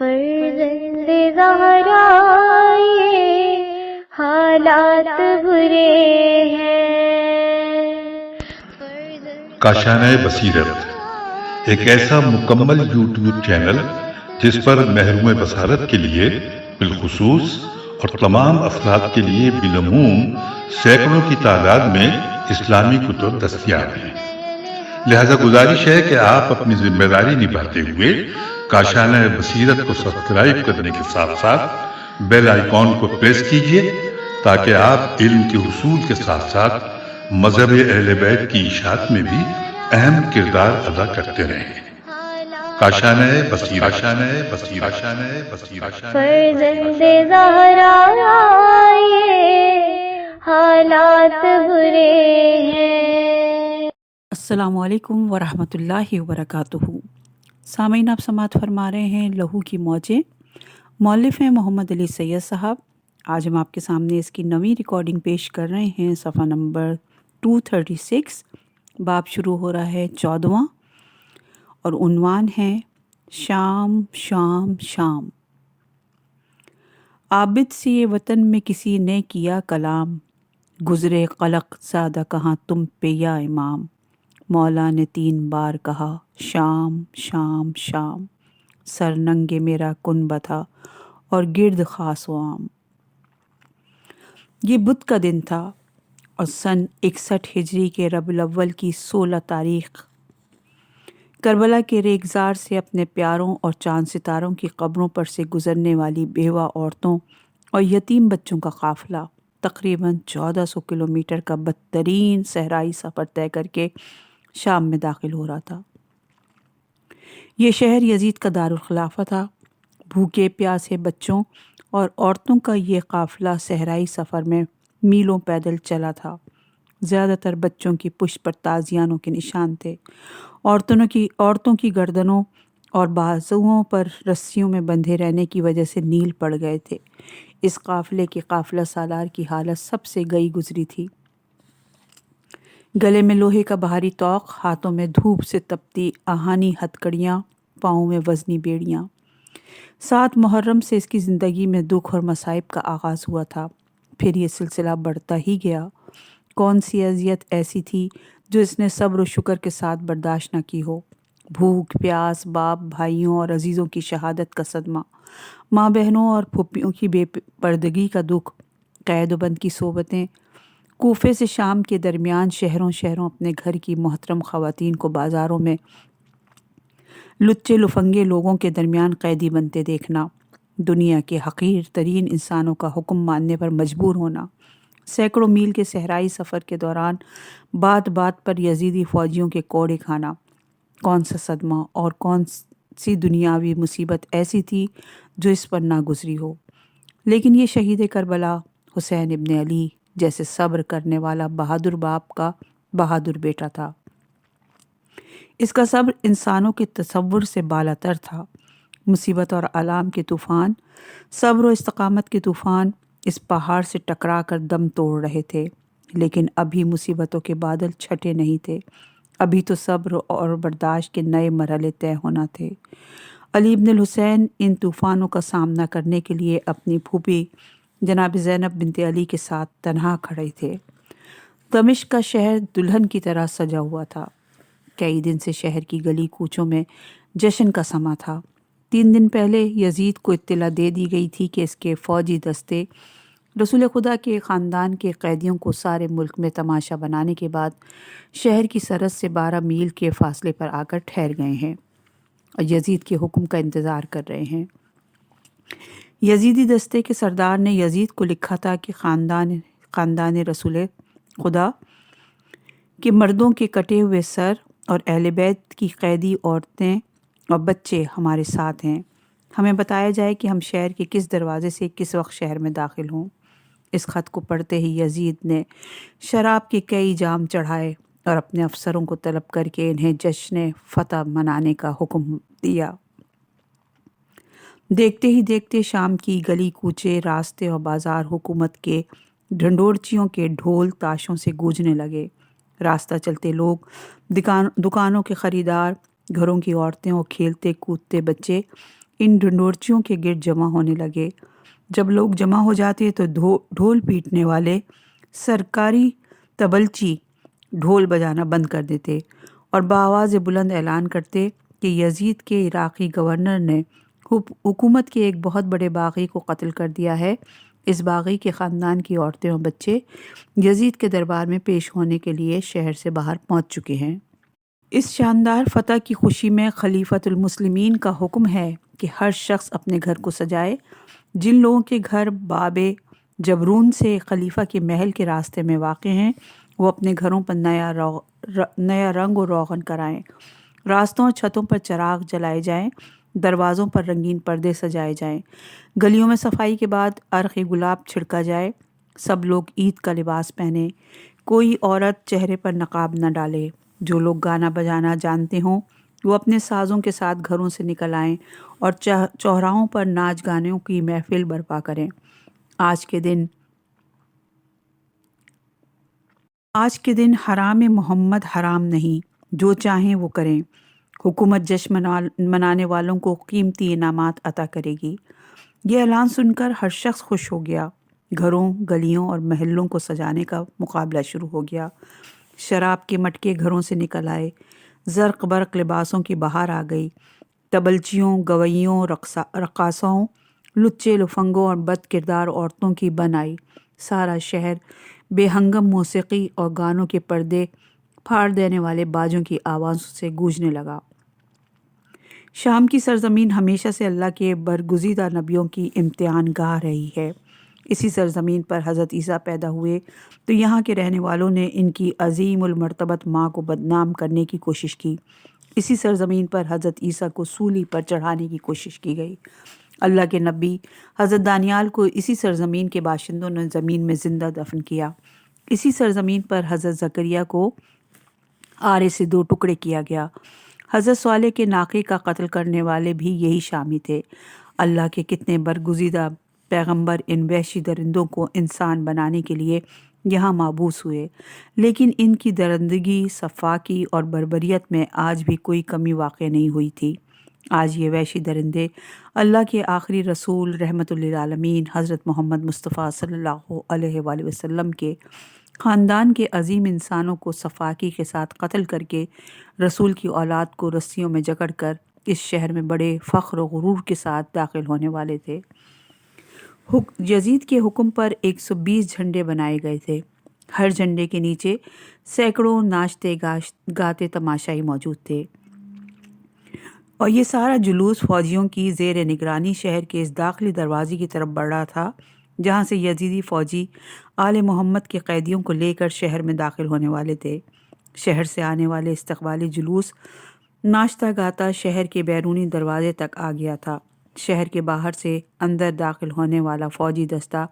فرزند زہرا یہ حالات برے ہیں۔ کاشانۂ بصیرت ایک ایسا مکمل یوٹیوب چینل جس پر محروم بصارت کے لیے بالخصوص اور تمام افراد کے لیے بالعموم سینکڑوں کی تعداد میں اسلامی کتب دستیاب ہیں۔ لہذا گزارش ہے کہ آپ اپنی ذمہ داری نبھاتے ہوئے کاشانۂ بصیرت کو سبسکرائب کرنے کے ساتھ ساتھ بیل آئیکن کو پریس کیجیے تاکہ آپ علم کے حصول کے ساتھ ساتھ مذہب اہل بیت کی اشاعت میں بھی اہم کردار ادا کرتے رہیں۔ کاشانۂ بصیرت، کاشانۂ بصیرت، کاشانۂ بصیرت۔ فرزند زہرا یہ حالات برے ہیں۔ السلام علیکم ورحمۃ اللہ وبرکاتہ۔ سامعین، آپ سماعت فرما رہے ہیں لہو کی موجیں۔ مؤلف ہیں محمد علی سید صاحب۔ آج ہم آپ کے سامنے اس کی نویں ریکارڈنگ پیش کر رہے ہیں، صفحہ نمبر 236۔ باب شروع ہو رہا ہے 14واں اور عنوان ہے شام شام شام۔ عابد سے یہ وطن میں کسی نے کیا کلام، گزرے قلق زادہ کہاں تم پہ یا امام۔ مولا نے 3 بار کہا شام شام شام، سر ننگے میرا کنبہ تھا اور گرد خاص و عام۔ یہ بدھ کا دن تھا اور سن 61 ہجری کے ربیع الاول کی 16 تاریخ۔ کربلا کے ریگزار سے اپنے پیاروں اور چاند ستاروں کی قبروں پر سے گزرنے والی بیوہ عورتوں اور یتیم بچوں کا قافلہ تقریباً 1400 کلومیٹر کا بدترین صحرائی سفر طے کر کے شام میں داخل ہو رہا تھا۔ یہ شہر یزید کا دارالخلافہ تھا۔ بھوکے پیاسے بچوں اور عورتوں کا یہ قافلہ صحرائی سفر میں میلوں پیدل چلا تھا۔ زیادہ تر بچوں کی پشت پر تازیانوں کے نشان تھے۔ عورتوں کی گردنوں اور بازوؤں پر رسیوں میں بندھے رہنے کی وجہ سے نیل پڑ گئے تھے۔ اس قافلے کے قافلہ سالار کی حالت سب سے گئی گزری تھی۔ گلے میں لوہے کا بھاری طوق، ہاتھوں میں دھوپ سے تپتی آہنی ہتکڑیاں، پاؤں میں وزنی بیڑیاں۔ 7 محرم سے اس کی زندگی میں دکھ اور مصائب کا آغاز ہوا تھا۔ پھر یہ سلسلہ بڑھتا ہی گیا۔ کون سی اذیت ایسی تھی جو اس نے صبر و شکر کے ساتھ برداشت نہ کی ہو؟ بھوک پیاس، باپ بھائیوں اور عزیزوں کی شہادت کا صدمہ، ماں بہنوں اور پھوپھیوں کی بے پردگی کا دکھ، قید و بند کی صحبتیں، کوفے سے شام کے درمیان شہروں اپنے گھر کی محترم خواتین کو بازاروں میں لچے لفنگے لوگوں کے درمیان قیدی بنتے دیکھنا، دنیا کے حقیر ترین انسانوں کا حکم ماننے پر مجبور ہونا، سینکڑوں میل کے صحرائی سفر کے دوران بات بات پر یزیدی فوجیوں کے کوڑے کھانا، کون سا صدمہ اور کون سی دنیاوی مصیبت ایسی تھی جو اس پر نہ گزری ہو۔ لیکن یہ شہید کربلا حسین ابن علی جیسے صبر کرنے والا بہادر باپ کا بہادر بیٹا تھا۔ اس کا صبر انسانوں کے تصور سے بالا تر تھا۔ مصیبت اور آلام کے طوفان، صبر و استقامت کے طوفان اس پہاڑ سے ٹکرا کر دم توڑ رہے تھے، لیکن ابھی مصیبتوں کے بادل چھٹے نہیں تھے۔ ابھی تو صبر اور برداشت کے نئے مرحلے طے ہونا تھے۔ علی بن الحسین ان طوفانوں کا سامنا کرنے کے لیے اپنی پھوپھی جناب زینب بنت علی کے ساتھ تنہا کھڑے تھے۔ دمشق کا شہر دلہن کی طرح سجا ہوا تھا۔ کئی دن سے شہر کی گلی کوچوں میں جشن کا سما تھا۔ 3 دن پہلے یزید کو اطلاع دے دی گئی تھی کہ اس کے فوجی دستے رسول خدا کے خاندان کے قیدیوں کو سارے ملک میں تماشا بنانے کے بعد شہر کی سرحد سے 12 میل کے فاصلے پر آ کر ٹھہر گئے ہیں اور یزید کے حکم کا انتظار کر رہے ہیں۔ یزیدی دستے کے سردار نے یزید کو لکھا تھا کہ خاندان رسول خدا کے مردوں کے کٹے ہوئے سر اور اہل بیت کی قیدی عورتیں اور بچے ہمارے ساتھ ہیں۔ ہمیں بتایا جائے کہ ہم شہر کے کس دروازے سے کس وقت شہر میں داخل ہوں۔ اس خط کو پڑھتے ہی یزید نے شراب کے کئی جام چڑھائے اور اپنے افسروں کو طلب کر کے انہیں جشن فتح منانے کا حکم دیا۔ دیکھتے ہی دیکھتے شام کی گلی کوچے، راستے اور بازار حکومت کے ڈھنڈورچیوں کے ڈھول تاشوں سے گونجنے لگے۔ راستہ چلتے لوگ، دکانوں کے خریدار، گھروں کی عورتیں اور کھیلتے کودتے بچے ان ڈنڈورچیوں کے گرد جمع ہونے لگے۔ جب لوگ جمع ہو جاتے تو ڈھول پیٹنے والے سرکاری تبلچی ڈھول بجانا بند کر دیتے اور بآواز بلند اعلان کرتے کہ یزید کے عراقی گورنر نے حکومت کے ایک بہت بڑے باغی کو قتل کر دیا ہے۔ اس باغی کے خاندان کی عورتیں اور بچے یزید کے دربار میں پیش ہونے کے لیے شہر سے باہر پہنچ چکے ہیں۔ اس شاندار فتح کی خوشی میں خلیفۃ المسلمین کا حکم ہے کہ ہر شخص اپنے گھر کو سجائے۔ جن لوگوں کے گھر باب جبرون سے خلیفہ کے محل کے راستے میں واقع ہیں وہ اپنے گھروں پر نیا رنگ و روغن کرائیں۔ راستوں اور چھتوں پر چراغ جلائے جائیں، دروازوں پر رنگین پردے سجائے جائیں، گلیوں میں صفائی کے بعد عرق گلاب چھڑکا جائے، سب لوگ عید کا لباس پہنیں، کوئی عورت چہرے پر نقاب نہ ڈالے۔ جو لوگ گانا بجانا جانتے ہوں وہ اپنے سازوں کے ساتھ گھروں سے نکل آئیں اور چوراہوں پر ناچ گانوں کی محفل برپا کریں۔ آج کے دن حرام محمد حرام نہیں، جو چاہیں وہ کریں۔ حکومت جشن منانے والوں کو قیمتی انعامات عطا کرے گی۔ یہ اعلان سن کر ہر شخص خوش ہو گیا۔ گھروں، گلیوں اور محلوں کو سجانے کا مقابلہ شروع ہو گیا۔ شراب کے مٹکے گھروں سے نکل آئے، زرق برق لباسوں کی بہار آ گئی۔ تبلچیوں، گویوں، رقاصوں، لچے لفنگوں اور بد کردار عورتوں کی بن آئی۔ سارا شہر بے ہنگم موسیقی اور گانوں کے پردے پھاڑ دینے والے باجوں کی آوازوں سے گونجنے لگا۔ شام کی سرزمین ہمیشہ سے اللہ کے برگزیدہ نبیوں کی امتحان گاہ رہی ہے۔ اسی سرزمین پر حضرت عیسیٰ پیدا ہوئے تو یہاں کے رہنے والوں نے ان کی عظیم المرتبت ماں کو بدنام کرنے کی کوشش کی۔ اسی سرزمین پر حضرت عیسیٰ کو سولی پر چڑھانے کی کوشش کی گئی۔ اللہ کے نبی حضرت دانیال کو اسی سرزمین کے باشندوں نے زمین میں زندہ دفن کیا۔ اسی سرزمین پر حضرت زکریا کو آرے سے 2 ٹکڑے کیا گیا۔ حضرت صالح کے ناقے کا قتل کرنے والے بھی یہی شامی تھے۔ اللہ کے کتنے برگزیدہ پیغمبر ان وحشی درندوں کو انسان بنانے کے لیے یہاں مابعوث ہوئے، لیکن ان کی درندگی، سفاکی اور بربریت میں آج بھی کوئی کمی واقع نہیں ہوئی تھی۔ آج یہ وحشی درندے اللہ کے آخری رسول رحمت للعالمین حضرت محمد مصطفیٰ صلی اللہ علیہ وآلہ وسلم کے خاندان کے عظیم انسانوں کو سفاکی کے ساتھ قتل کر کے رسول کی اولاد کو رسیوں میں جکڑ کر اس شہر میں بڑے فخر و غرور کے ساتھ داخل ہونے والے تھے۔ یزید کے حکم پر 120 جھنڈے بنائے گئے تھے۔ ہر جھنڈے کے نیچے سینکڑوں ناچتے گاتے تماشائی موجود تھے، اور یہ سارا جلوس فوجیوں کی زیر نگرانی شہر کے اس داخلی دروازے کی طرف بڑھ رہا تھا جہاں سے یزیدی فوجی آل محمد کے قیدیوں کو لے کر شہر میں داخل ہونے والے تھے۔ شہر سے آنے والے استقبالی جلوس ناچتا گاتا شہر کے بیرونی دروازے تک آ گیا تھا۔ شہر کے باہر سے اندر داخل ہونے والا فوجی دستہ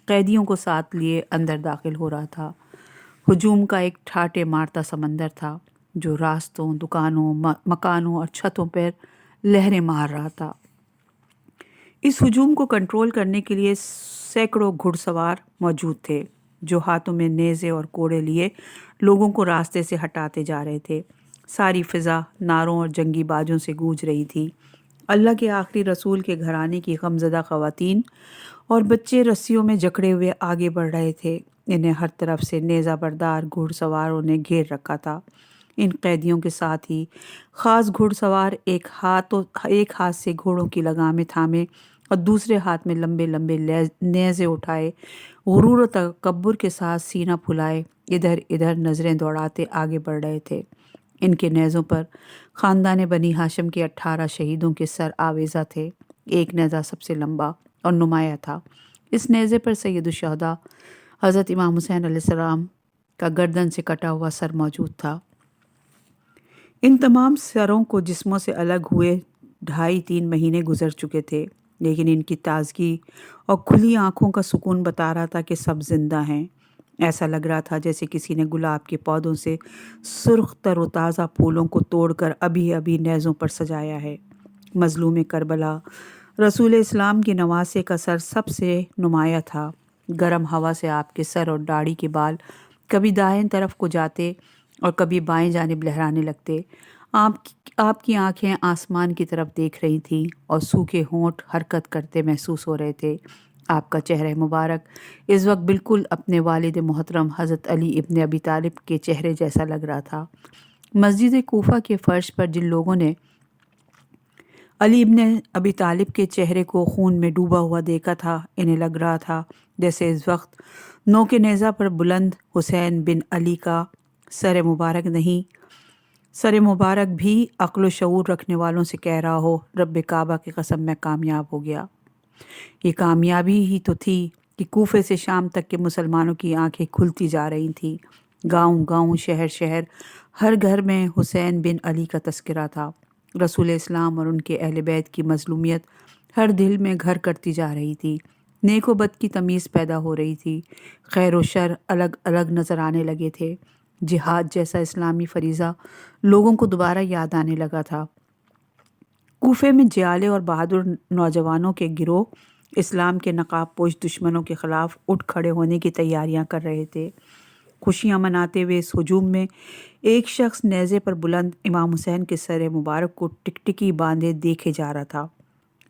قیدیوں کو ساتھ لیے اندر داخل ہو رہا تھا۔ ہجوم کا ایک ٹھاٹھے مارتا سمندر تھا جو راستوں، دکانوں، مکانوں اور چھتوں پر لہریں مار رہا تھا۔ اس ہجوم کو کنٹرول کرنے کے لیے سینکڑوں گھڑ سوار موجود تھے جو ہاتھوں میں نیزے اور کوڑے لیے لوگوں کو راستے سے ہٹاتے جا رہے تھے۔ ساری فضا نعروں اور جنگی باجوں سے گونج رہی تھی۔ اللہ کے آخری رسول کے گھرانے کی غمزدہ خواتین اور بچے رسیوں میں جکڑے ہوئے آگے بڑھ رہے تھے۔ انہیں ہر طرف سے نیزہ بردار گھڑ سواروں نے گھیر رکھا تھا۔ ان قیدیوں کے ساتھ ہی خاص گھڑ سوار ایک ہاتھ سے گھوڑوں کی لگامیں تھامے اور دوسرے ہاتھ میں لمبے لمبے نیزے اٹھائے غرور و تکبر کے ساتھ سینہ پھلائے ادھر ادھر نظریں دوڑاتے آگے بڑھ رہے تھے۔ ان کے نیزوں پر خاندان بنی ہاشم کے 18 شہیدوں کے سر آویزہ تھے۔ ایک نیزہ سب سے لمبا اور نمایاں تھا۔ اس نیزے پر سید الشہداء حضرت امام حسین علیہ السلام کا گردن سے کٹا ہوا سر موجود تھا۔ ان تمام سروں کو جسموں سے الگ ہوئے 2.5-3 مہینے گزر چکے تھے، لیکن ان کی تازگی اور کھلی آنکھوں کا سکون بتا رہا تھا کہ سب زندہ ہیں۔ ایسا لگ رہا تھا جیسے کسی نے گلاب کے پودوں سے سرخ تر و تازہ پھولوں کو توڑ کر ابھی ابھی نیزوں پر سجایا ہے۔ مظلوم کربلا رسول اسلام کے نواسے کا سر سب سے نمایاں تھا۔ گرم ہوا سے آپ کے سر اور داڑھی کے بال کبھی دائیں طرف کو جاتے اور کبھی بائیں جانب لہرانے لگتے۔ آپ کی آنکھیں آسمان کی طرف دیکھ رہی تھیں اور سوکھے ہونٹ حرکت کرتے محسوس ہو رہے تھے۔ آپ کا چہرہ مبارک اس وقت بالکل اپنے والد محترم حضرت علی ابن ابی طالب کے چہرے جیسا لگ رہا تھا۔ مسجد کوفہ کے فرش پر جن لوگوں نے علی ابن ابی طالب کے چہرے کو خون میں ڈوبا ہوا دیکھا تھا، انہیں لگ رہا تھا جیسے اس وقت نوک نیزہ پر بلند حسین بن علی کا سر مبارک نہیں، سر مبارک بھی عقل و شعور رکھنے والوں سے کہہ رہا ہو، رب کعبہ کی قسم میں کامیاب ہو گیا۔ یہ کامیابی ہی تو تھی کہ کوفے سے شام تک کے مسلمانوں کی آنکھیں کھلتی جا رہی تھیں۔ گاؤں گاؤں، شہر شہر، ہر گھر میں حسین بن علی کا تذکرہ تھا۔ رسول اسلام اور ان کے اہل بیت کی مظلومیت ہر دل میں گھر کرتی جا رہی تھی۔ نیک و بد کی تمیز پیدا ہو رہی تھی۔ خیر و شر الگ الگ نظر آنے لگے تھے۔ جہاد جیسا اسلامی فریضہ لوگوں کو دوبارہ یاد آنے لگا تھا۔ کوفے میں جیالے اور بہادر نوجوانوں کے گروہ اسلام کے نقاب پوش دشمنوں کے خلاف اٹھ کھڑے ہونے کی تیاریاں کر رہے تھے۔ خوشیاں مناتے ہوئے اس ہجوم میں ایک شخص نیزے پر بلند امام حسین کے سر مبارک کو ٹکٹکی باندھے دیکھے جا رہا تھا۔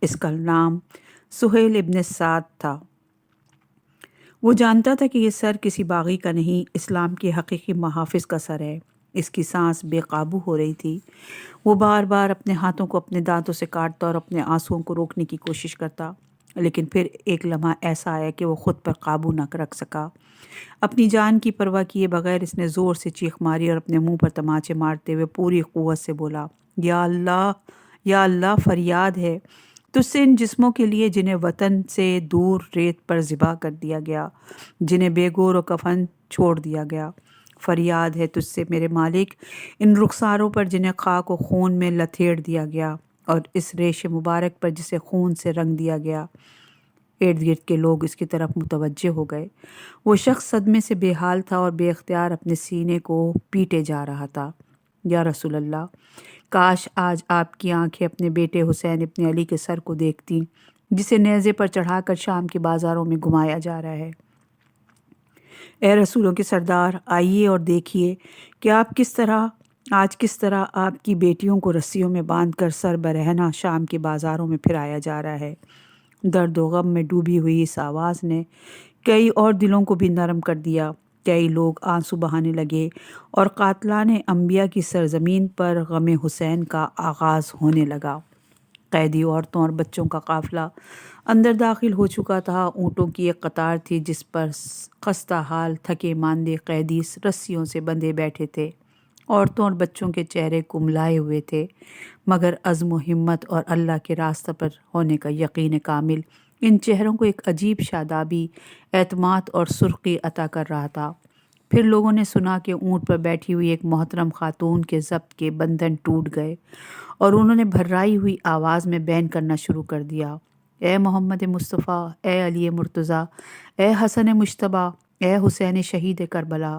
اس کا نام سہیل ابن سعد تھا۔ وہ جانتا تھا کہ یہ سر کسی باغی کا نہیں، اسلام کے حقیقی محافظ کا سر ہے۔ اس کی سانس بے قابو ہو رہی تھی۔ وہ بار بار اپنے ہاتھوں کو اپنے دانتوں سے کاٹتا اور اپنے آنسوؤں کو روکنے کی کوشش کرتا، لیکن پھر ایک لمحہ ایسا آیا کہ وہ خود پر قابو نہ رکھ سکا۔ اپنی جان کی پرواہ کیے بغیر اس نے زور سے چیخ ماری اور اپنے منہ پر تماچے مارتے ہوئے پوری قوت سے بولا، یا اللہ، یا اللہ، فریاد ہے تجھ سے ان جسموں کے لیے جنہیں وطن سے دور ریت پر ذبح کر دیا گیا، جنہیں بے گور و کفن چھوڑ دیا گیا۔ فریاد ہے تجھ سے میرے مالک ان رخساروں پر جنہیں خاک و خون میں لتھیڑ دیا گیا، اور اس ریش مبارک پر جسے خون سے رنگ دیا گیا۔ ارد گرد کے لوگ اس کی طرف متوجہ ہو گئے۔ وہ شخص صدمے سے بے حال تھا اور بے اختیار اپنے سینے کو پیٹے جا رہا تھا۔ یا رسول اللہ، کاش آج آپ کی آنکھیں اپنے بیٹے حسین ابن علی کے سر کو دیکھتی، جسے نیزے پر چڑھا کر شام کے بازاروں میں گھمایا جا رہا ہے۔ اے رسولوں کے سردار، آئیے اور دیکھیے کہ آج کس طرح آپ کی بیٹیوں کو رسیوں میں باندھ کر سر برہنہ شام کے بازاروں میں پھرایا جا رہا ہے۔ درد و غم میں ڈوبی ہوئی اس آواز نے کئی اور دلوں کو بھی نرم کر دیا۔ کئی لوگ آنسو بہانے لگے اور قاتلان انبیاء کی سرزمین پر غم حسین کا آغاز ہونے لگا۔ قیدی عورتوں اور بچوں کا قافلہ اندر داخل ہو چکا تھا۔ اونٹوں کی ایک قطار تھی جس پر خستہ حال تھکے ماندے قیدی رسیوں سے بندھے بیٹھے تھے۔ عورتوں اور بچوں کے چہرے کملائے ہوئے تھے، مگر عزم و ہمت اور اللہ کے راستہ پر ہونے کا یقین کامل ان چہروں کو ایک عجیب شادابی، اعتماد اور سرخی عطا کر رہا تھا۔ پھر لوگوں نے سنا کہ اونٹ پر بیٹھی ہوئی ایک محترم خاتون کے ضبط کے بندھن ٹوٹ گئے اور انہوں نے بھررائی ہوئی آواز میں بین کرنا شروع کر دیا، اے محمد مصطفیٰ، اے علی مرتضیٰ، اے حسن مجتبیٰ، اے حسین شہید کربلا۔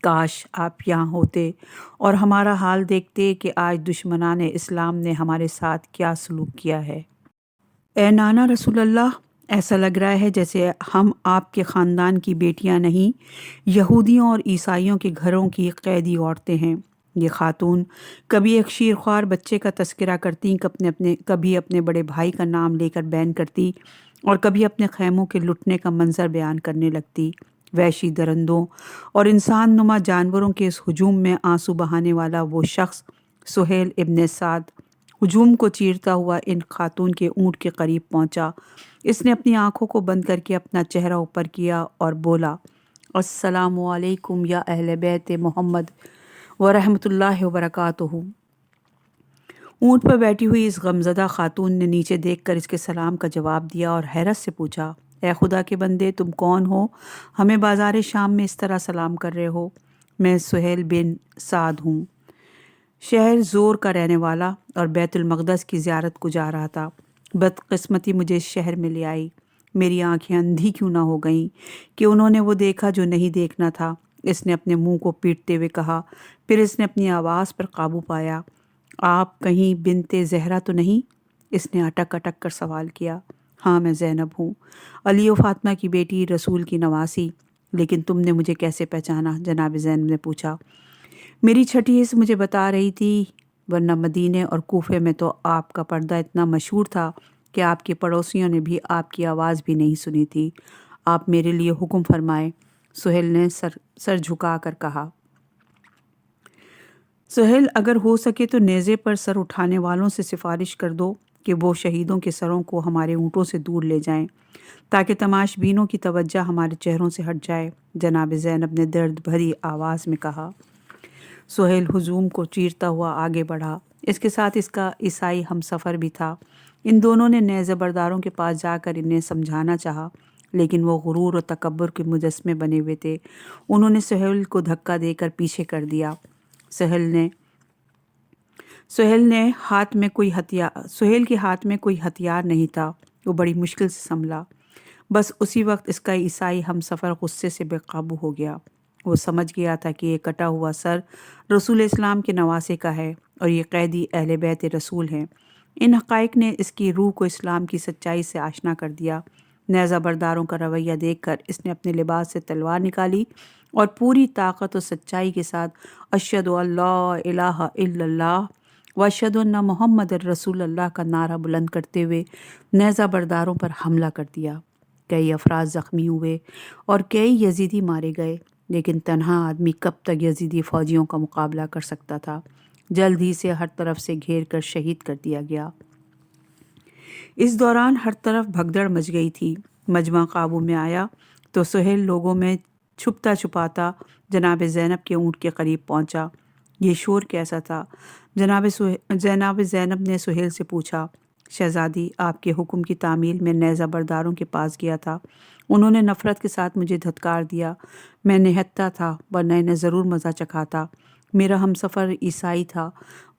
کاش آپ یہاں ہوتے اور ہمارا حال دیکھتے کہ آج دشمنان اسلام نے ہمارے ساتھ کیا سلوک کیا ہے۔ اے نانا رسول اللہ، ایسا لگ رہا ہے جیسے ہم آپ کے خاندان کی بیٹیاں نہیں، یہودیوں اور عیسائیوں کے گھروں کی قیدی عورتیں ہیں۔ یہ خاتون کبھی ایک شیرخوار بچے کا تذکرہ کرتی، کبھی اپنے بڑے بھائی کا نام لے کر بین کرتی اور کبھی اپنے خیموں کے لٹنے کا منظر بیان کرنے لگتی۔ وحشی درندوں اور انسان نما جانوروں کے اس ہجوم میں آنسو بہانے والا وہ شخص سہیل ابن سعد ہجوم کو چیرتا ہوا ان خاتون کے اونٹ کے قریب پہنچا۔ اس نے اپنی آنکھوں کو بند کر کے اپنا چہرہ اوپر کیا اور بولا، السلام علیکم یا اہل بیت محمد ورحمۃ اللہ وبرکاتہ۔ اونٹ پر بیٹھی ہوئی اس غمزدہ خاتون نے نیچے دیکھ کر اس کے سلام کا جواب دیا اور حیرت سے پوچھا، اے خدا کے بندے، تم کون ہو؟ ہمیں بازار شام میں اس طرح سلام کر رہے ہو؟ میں سہیل بن سعد ہوں، شہر زور کا رہنے والا، اور بیت المقدس کی زیارت کو جا رہا تھا۔ بدقسمتی مجھے اس شہر میں لے آئی۔ میری آنکھیں اندھی کیوں نہ ہو گئیں کہ انہوں نے وہ دیکھا جو نہیں دیکھنا تھا۔ اس نے اپنے منہ کو پیٹتے ہوئے کہا۔ پھر اس نے اپنی آواز پر قابو پایا، آپ کہیں بنت زہرا تو نہیں؟ اس نے اٹک اٹک کر سوال کیا۔ ہاں، میں زینب ہوں، علی و فاطمہ کی بیٹی، رسول کی نواسی۔ لیکن تم نے مجھے کیسے پہچانا؟ جناب زینب نے پوچھا۔ میری چھٹی حص مجھے بتا رہی تھی، ورنہ مدینے اور کوفے میں تو آپ کا پردہ اتنا مشہور تھا کہ آپ کے پڑوسیوں نے بھی آپ کی آواز بھی نہیں سنی تھی۔ آپ میرے لیے حکم فرمائے۔ سہیل نے سر جھکا کر کہا۔ سہیل، اگر ہو سکے تو نیزے پر سر اٹھانے والوں سے سفارش کر دو کہ وہ شہیدوں کے سروں کو ہمارے اونٹوں سے دور لے جائیں تاکہ تماش بینوں کی توجہ ہمارے چہروں سے ہٹ جائے، جناب زینب نے درد بھری آواز میں کہا۔ سہیل ہجوم کو چیرتا ہوا آگے بڑھا۔ اس کے ساتھ اس کا عیسائی ہم سفر بھی تھا۔ ان دونوں نے نیزہ برداروں کے پاس جا کر انہیں سمجھانا چاہا، لیکن وہ غرور اور تکبر کے مجسمے بنے ہوئے تھے۔ انہوں نے سہیل کو دھکا دے کر پیچھے کر دیا۔ سہیل کے ہاتھ میں کوئی ہتھیار نہیں تھا۔ وہ بڑی مشکل سے سنبھلا۔ بس اسی وقت اس کا عیسائی ہم سفر غصے سے بے قابو ہو گیا۔ وہ سمجھ گیا تھا کہ یہ کٹا ہوا سر رسول اسلام کے نواسے کا ہے اور یہ قیدی اہل بیت رسول ہیں۔ ان حقائق نے اس کی روح کو اسلام کی سچائی سے آشنا کر دیا۔ نیزہ برداروں کا رویہ دیکھ کر اس نے اپنے لباس سے تلوار نکالی اور پوری طاقت اور سچائی کے ساتھ اشہد ان لا الہ الا اللہ و اشہد ان محمد رسول اللہ کا نعرہ بلند کرتے ہوئے نیزہ برداروں پر حملہ کر دیا۔ کئی افراد زخمی ہوئے اور کئی یزیدی مارے گئے، لیکن تنہا آدمی کب تک یزیدی فوجیوں کا مقابلہ کر سکتا تھا؟ جلد ہی سے ہر طرف سے گھیر کر شہید کر دیا گیا۔ اس دوران ہر طرف بھگدڑ مچ گئی تھی۔ مجمع قابو میں آیا تو سہیل لوگوں میں چھپتا چھپاتا جناب زینب کے اونٹ کے قریب پہنچا۔ یہ شور کیسا تھا؟ جناب زینب نے سہیل سے پوچھا۔ شہزادی، آپ کے حکم کی تعمیل میں نیزہ برداروں کے پاس گیا تھا۔ انہوں نے نفرت کے ساتھ مجھے دھتکار دیا۔ میں نہتتا تھا، ورنہ انہیں ضرور مزہ چکھا تھا۔ میرا ہم سفر عیسائی تھا۔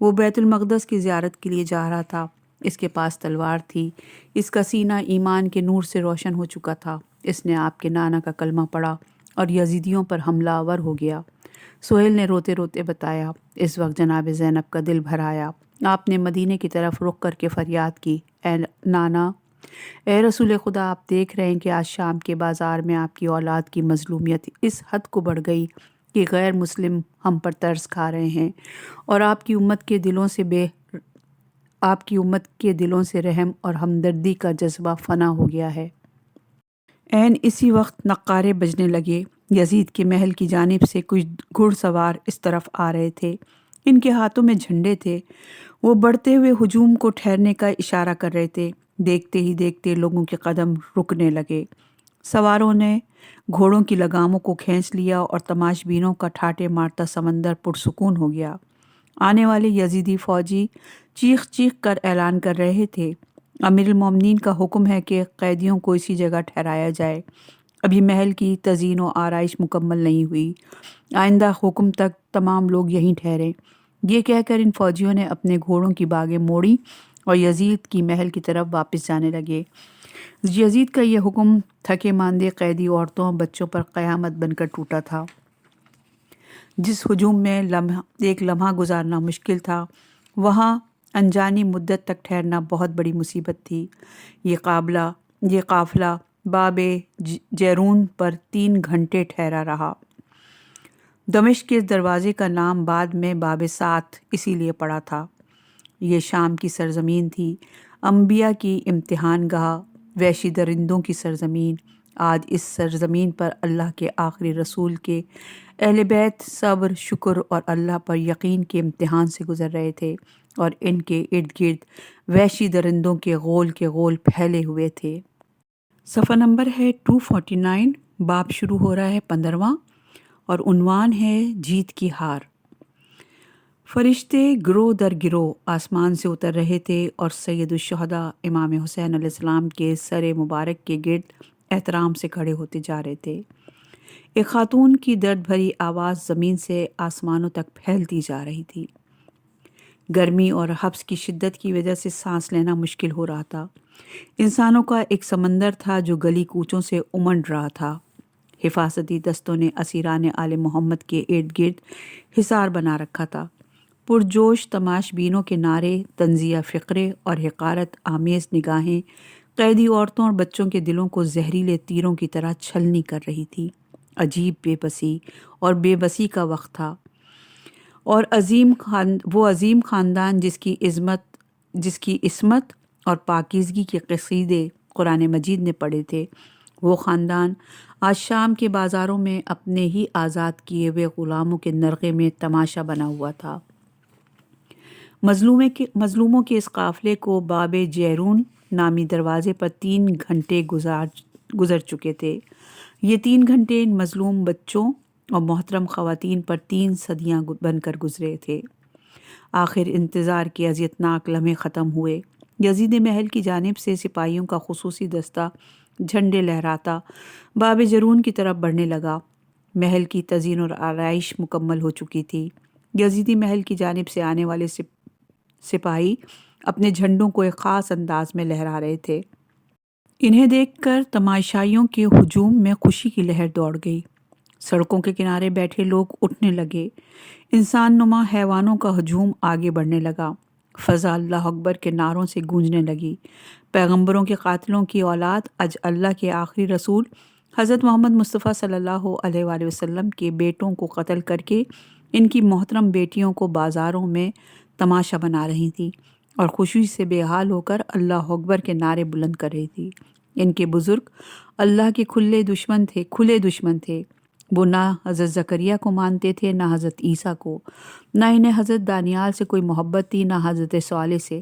وہ بیت المقدس کی زیارت کے لیے جا رہا تھا۔ اس کے پاس تلوار تھی۔ اس کا سینہ ایمان کے نور سے روشن ہو چکا تھا۔ اس نے آپ کے نانا کا کلمہ پڑھا اور یزیدیوں پر حملہ آور ہو گیا۔ سہیل نے روتے روتے بتایا۔ اس وقت جناب زینب کا دل بھر آیا۔ آپ نے مدینے کی طرف رخ کر کے فریاد کی، اے نانا، اے رسول خدا، آپ دیکھ رہے ہیں کہ آج شام کے بازار میں آپ کی اولاد کی مظلومیت اس حد کو بڑھ گئی کہ غیر مسلم ہم پر ترس کھا رہے ہیں اور آپ کی امت کے دلوں سے رحم اور ہمدردی کا جذبہ فنا ہو گیا ہے۔ عین اسی وقت نقارے بجنے لگے۔ یزید کے محل کی جانب سے کچھ گھڑ سوار اس طرف آ رہے تھے۔ ان کے ہاتھوں میں جھنڈے تھے۔ وہ بڑھتے ہوئے ہجوم کو ٹھہرنے کا اشارہ کر رہے تھے۔ دیکھتے ہی دیکھتے لوگوں کے قدم رکنے لگے۔ سواروں نے گھوڑوں کی لگاموں کو کھینچ لیا اور تماش بینوں کا ٹھاٹے مارتا سمندر پرسکون ہو گیا۔ آنے والے یزیدی فوجی چیخ چیخ کر اعلان کر رہے تھے، امیر المومنین کا حکم ہے کہ قیدیوں کو اسی جگہ ٹھہرایا جائے۔ ابھی محل کی تزئین و آرائش مکمل نہیں ہوئی۔ آئندہ حکم تک تمام لوگ یہیں ٹھہریں۔ یہ کہہ کر ان فوجیوں نے اپنے گھوڑوں کی باگیں موڑی اور یزید کی محل کی طرف واپس جانے لگے۔ یزید کا یہ حکم تھکے ماندے قیدی عورتوں اور بچوں پر قیامت بن کر ٹوٹا تھا۔ جس ہجوم میں ایک لمحہ گزارنا مشکل تھا، وہاں انجانی مدت تک ٹھہرنا بہت بڑی مصیبت تھی۔ یہ قافلہ باب جیرون پر 3 گھنٹے ٹھہرا رہا۔ دمشق کے دروازے کا نام بعد میں باب سات اسی لیے پڑا تھا۔ یہ شام کی سرزمین تھی، انبیاء کی امتحان گاہ، وحشی درندوں کی سرزمین۔ آج اس سرزمین پر اللہ کے آخری رسول کے اہل بیت صبر، شکر اور اللہ پر یقین کے امتحان سے گزر رہے تھے، اور ان کے ارد گرد وحشی درندوں کے غول پھیلے ہوئے تھے۔ صفحہ نمبر ہے 249۔ باب شروع ہو رہا ہے 15واں اور عنوان ہے جیت کی ہار۔ فرشتے گروہ در گروہ آسمان سے اتر رہے تھے اور سید الشہداء امام حسین علیہ السلام کے سر مبارک کے گرد احترام سے کھڑے ہوتے جا رہے تھے۔ ایک خاتون کی درد بھری آواز زمین سے آسمانوں تک پھیلتی جا رہی تھی۔ گرمی اور حبس کی شدت کی وجہ سے سانس لینا مشکل ہو رہا تھا۔ انسانوں کا ایک سمندر تھا جو گلی کوچوں سے امنڈ رہا تھا۔ حفاظتی دستوں نے اسیران آل محمد کے ارد گرد حصار بنا رکھا تھا۔ پرجوش تماش بینوں کے نعرے، طنزیہ فقرے اور حقارت آمیز نگاہیں قیدی عورتوں اور بچوں کے دلوں کو زہریلے تیروں کی طرح چھلنی کر رہی تھی۔ عجیب بے بسی کا وقت تھا۔ اور وہ عظیم خاندان جس کی عصمت اور پاکیزگی کے قصیدے قرآن مجید نے پڑھے تھے، وہ خاندان آج شام کے بازاروں میں اپنے ہی آزاد کیے ہوئے غلاموں کے نرغے میں تماشا بنا ہوا تھا۔ مظلوموں کے اس قافلے کو باب جیرون نامی دروازے پر 3 گھنٹے گزر چکے تھے۔ یہ 3 گھنٹے ان مظلوم بچوں اور محترم خواتین پر 3 صدیاں بن کر گزرے تھے۔ آخر انتظار کے اذیتناک لمحے ختم ہوئے۔ یزید محل کی جانب سے سپاہیوں کا خصوصی دستہ جھنڈے لہراتا باب جرون کی طرف بڑھنے لگا۔ محل کی تزئین اور آرائش مکمل ہو چکی تھی۔ یزیدی محل کی جانب سے آنے والے سپاہی اپنے جھنڈوں کو ایک خاص انداز میں لہرا رہے تھے۔ انہیں دیکھ کر تماشائیوں کے ہجوم میں خوشی کی لہر دوڑ گئی۔ سڑکوں کے کنارے بیٹھے لوگ اٹھنے لگے۔ انسان نما حیوانوں کا ہجوم آگے بڑھنے لگا۔ فضا اللہ اکبر کے نعروں سے گونجنے لگی۔ پیغمبروں کے قاتلوں کی اولاد اللہ کے آخری رسول حضرت محمد مصطفیٰ صلی اللہ علیہ وآلہ وسلم کے بیٹوں کو قتل کر کے ان کی محترم بیٹیوں کو بازاروں میں تماشا بنا رہی تھی اور خوشی سے بے حال ہو کر اللہ اکبر کے نعرے بلند کر رہی تھی۔ ان کے بزرگ اللہ کے کھلے دشمن تھے۔ وہ نہ حضرت زکریا کو مانتے تھے نہ حضرت عیسیٰ کو، نہ انہیں حضرت دانیال سے کوئی محبت تھی نہ حضرت صالح سے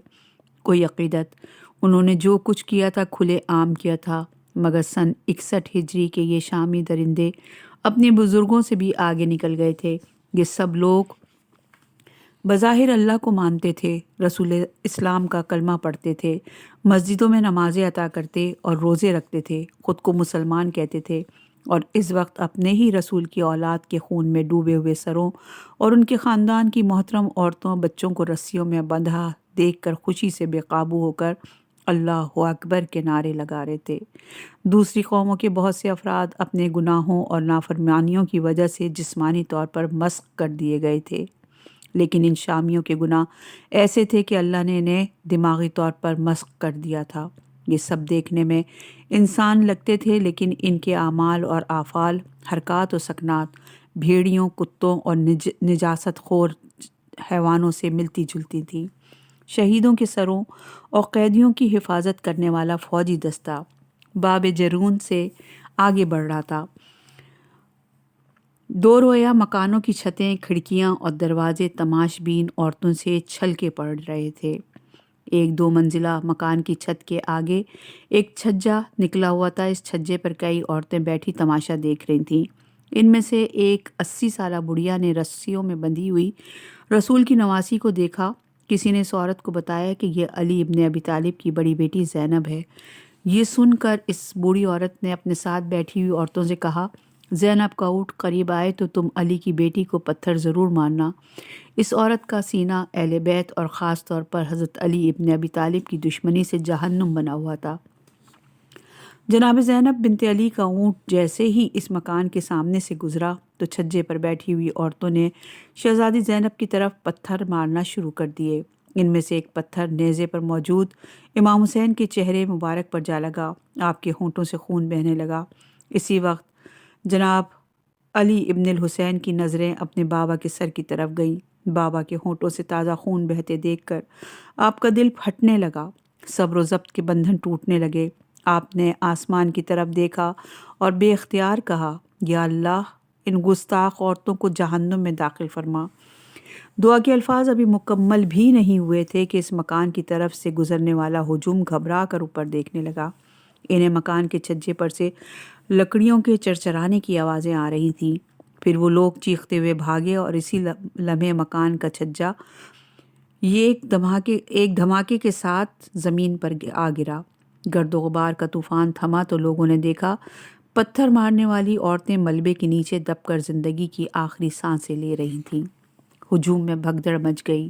کوئی عقیدت۔ انہوں نے جو کچھ کیا تھا کھلے عام کیا تھا، مگر سن 61 ہجری کے یہ شامی درندے اپنے بزرگوں سے بھی آگے نکل گئے تھے۔ یہ سب لوگ بظاہر اللہ کو مانتے تھے، رسول اسلام کا کلمہ پڑھتے تھے، مسجدوں میں نمازیں ادا کرتے اور روزے رکھتے تھے، خود کو مسلمان کہتے تھے، اور اس وقت اپنے ہی رسول کی اولاد کے خون میں ڈوبے ہوئے سروں اور ان کے خاندان کی محترم عورتوں بچوں کو رسیوں میں بندھا دیکھ کر خوشی سے بے قابو ہو کر اللہ اکبر کے نعرے لگا رہے تھے۔ دوسری قوموں کے بہت سے افراد اپنے گناہوں اور نافرمانیوں کی وجہ سے جسمانی طور پر مسخ کر دیے گئے تھے، لیکن ان شامیوں کے گناہ ایسے تھے کہ اللہ نے انہیں دماغی طور پر مسخ کر دیا تھا۔ یہ سب دیکھنے میں انسان لگتے تھے، لیکن ان کے اعمال اور افعال، حرکات و سکنات بھیڑیوں، کتوں اور نجاست خور حیوانوں سے ملتی جلتی تھیں۔ شہیدوں کے سروں اور قیدیوں کی حفاظت کرنے والا فوجی دستہ باب جرون سے آگے بڑھ رہا تھا۔ 2 رویا مکانوں کی چھتیں، کھڑکیاں اور دروازے تماش بین عورتوں سے چھل کے پڑ رہے تھے۔ ایک 2 منزلہ مکان کی چھت کے آگے ایک چھجا نکلا ہوا تھا۔ اس چھجے پر کئی عورتیں بیٹھی تماشا دیکھ رہی تھیں۔ ان میں سے ایک 80 سالہ بڑھیا نے رسیوں میں بندھی ہوئی رسول کی نواسی کو دیکھا۔ کسی نے اس عورت کو بتایا کہ یہ علی ابن ابی طالب کی بڑی بیٹی زینب ہے۔ یہ سن کر اس بوڑھی عورت نے اپنے ساتھ بیٹھی ہوئی عورتوں سے کہا، زینب کا اونٹ قریب آئے تو تم علی کی بیٹی کو پتھر ضرور مارنا۔ اس عورت کا سینہ اہل بیت اور خاص طور پر حضرت علی ابن ابی طالب کی دشمنی سے جہنم بنا ہوا تھا۔ جناب زینب بنت علی کا اونٹ جیسے ہی اس مکان کے سامنے سے گزرا تو چھجے پر بیٹھی ہوئی عورتوں نے شہزادی زینب کی طرف پتھر مارنا شروع کر دیے۔ ان میں سے ایک پتھر نیزے پر موجود امام حسین کے چہرے مبارک پر جا لگا۔ آپ کے ہونٹوں سے خون بہنے لگا۔ اسی وقت جناب علی ابن الحسین کی نظریں اپنے بابا کے سر کی طرف گئیں۔ بابا کے ہونٹوں سے تازہ خون بہتے دیکھ کر آپ کا دل پھٹنے لگا، صبر و ضبط کے بندھن ٹوٹنے لگے۔ آپ نے آسمان کی طرف دیکھا اور بے اختیار کہا، یا اللہ، ان گستاخ عورتوں کو جہنم میں داخل فرما۔ دعا کے الفاظ ابھی مکمل بھی نہیں ہوئے تھے کہ اس مکان کی طرف سے گزرنے والا ہجوم گھبرا کر اوپر دیکھنے لگا۔ انہیں مکان کے چھجے پر سے لکڑیوں کے چرچرانے کی آوازیں آ رہی تھیں۔ پھر وہ لوگ چیختے ہوئے بھاگے اور اسی لمحے مکان کا چھجا ایک دھماکے کے ساتھ زمین پر آ گرا۔ گرد و غبار کا طوفان تھما تو لوگوں نے دیکھا پتھر مارنے والی عورتیں ملبے کے نیچے دب کر زندگی کی آخری سانسیں لے رہی تھیں۔ ہجوم میں بھگدڑ مچ گئی،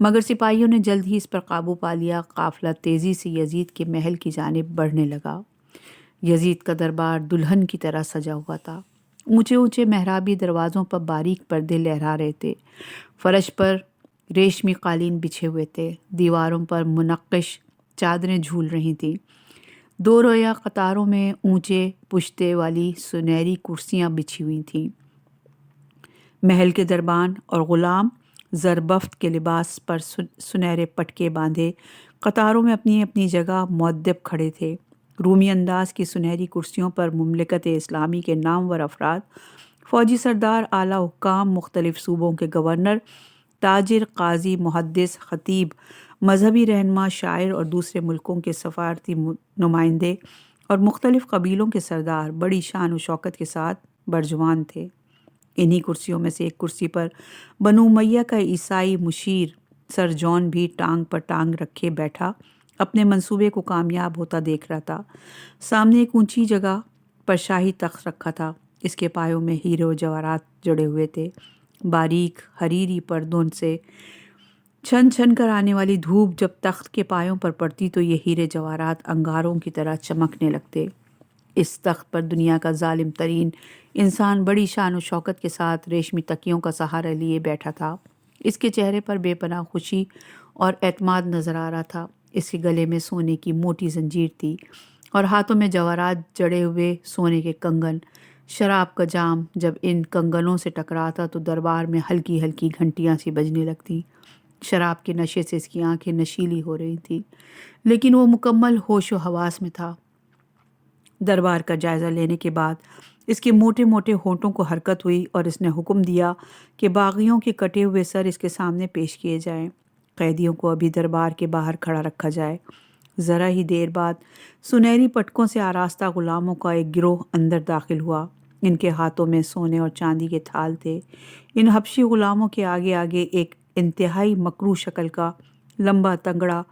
مگر سپاہیوں نے جلد ہی اس پر قابو پا لیا۔ قافلہ تیزی سے یزید کے محل کی جانب بڑھنے لگا۔ یزید کا دربار دلہن کی طرح سجا ہوا تھا۔ اونچے اونچے محرابی دروازوں پر باریک پردے لہرا رہے تھے۔ فرش پر ریشمی قالین بچھے ہوئے تھے۔ دیواروں پر منقش چادریں جھول رہی تھیں۔ 2 رویا قطاروں میں اونچے پشتے والی سنہری کرسیاں بچھی ہوئی تھیں۔ محل کے دربان اور غلام زربفت کے لباس پر سنہرے پٹکے باندھے قطاروں میں اپنی اپنی جگہ مؤدب کھڑے تھے۔ رومی انداز کی سنہری کرسیوں پر مملکت اسلامی کے نامور افراد، فوجی سردار، اعلیٰ حکام، مختلف صوبوں کے گورنر، تاجر، قاضی، محدث، خطیب، مذہبی رہنما، شاعر اور دوسرے ملکوں کے سفارتی نمائندے اور مختلف قبیلوں کے سردار بڑی شان و شوکت کے ساتھ برجوان تھے۔ انہی کرسیوں میں سے ایک کرسی پر بنو امیہ کا عیسائی مشیر سر جان بھی ٹانگ پر ٹانگ رکھے بیٹھا اپنے منصوبے کو کامیاب ہوتا دیکھ رہا تھا۔ سامنے ایک اونچی جگہ پر شاہی تخت رکھا تھا۔ اس کے پایوں میں ہیرے و جواہرات جڑے ہوئے تھے۔ باریک حریری پردوں سے چھن چھن کر آنے والی دھوپ جب تخت کے پایوں پر پڑتی تو یہ ہیرے جواہرات انگاروں کی طرح چمکنے لگتے۔ اس تخت پر دنیا کا ظالم ترین انسان بڑی شان و شوکت کے ساتھ ریشمی تکیوں کا سہارا لیے بیٹھا تھا۔ اس کے چہرے پر بے پناہ خوشی اور اعتماد نظر آ رہا تھا۔ اس کے گلے میں سونے کی موٹی زنجیر تھی اور ہاتھوں میں جواہرات جڑے ہوئے سونے کے کنگن۔ شراب کا جام جب ان کنگنوں سے ٹکراتا تو دربار میں ہلکی ہلکی گھنٹیاں سی بجنے لگتی۔ شراب کے نشے سے اس کی آنکھیں نشیلی ہو رہی تھیں، لیکن وہ مکمل ہوش و حواس میں تھا۔ دربار کا جائزہ لینے کے بعد اس کے موٹے موٹے ہونٹوں کو حرکت ہوئی اور اس نے حکم دیا کہ باغیوں کے کٹے ہوئے سر اس کے سامنے پیش کیے جائیں۔ قیدیوں کو ابھی دربار کے باہر کھڑا رکھا جائے۔ ذرا ہی دیر بعد سنہری پٹکوں سے آراستہ غلاموں کا ایک گروہ اندر داخل ہوا۔ ان کے ہاتھوں میں سونے اور چاندی کے تھال تھے۔ ان حبشی غلاموں کے آگے آگے ایک انتہائی مکروہ شکل کا لمبا تگڑا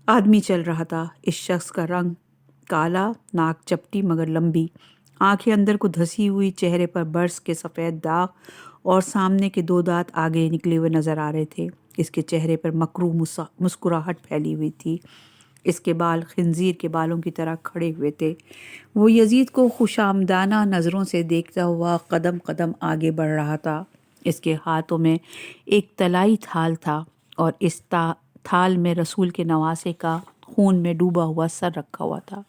آدمی چل رہا تھا۔ اس شخص کا رنگ کالا، ناک چپٹی مگر لمبی، آنکھیں اندر کو دھسی ہوئی، چہرے پر برس کے سفید داغ اور سامنے کے 2 دانت آگے نکلے ہوئے نظر آ رہے تھے۔ اس کے چہرے پر مکروہ مسکراہٹ پھیلی ہوئی تھی۔ اس کے بال خنزیر کے بالوں کی طرح کھڑے ہوئے تھے۔ وہ یزید کو خوشامدانہ نظروں سے دیکھتا ہوا قدم قدم آگے بڑھ رہا تھا۔ اس کے ہاتھوں میں ایک طلائی تھال تھا اور اس تھال میں رسول کے نواسے کا خون میں ڈوبا ہوا سر رکھا ہوا تھا۔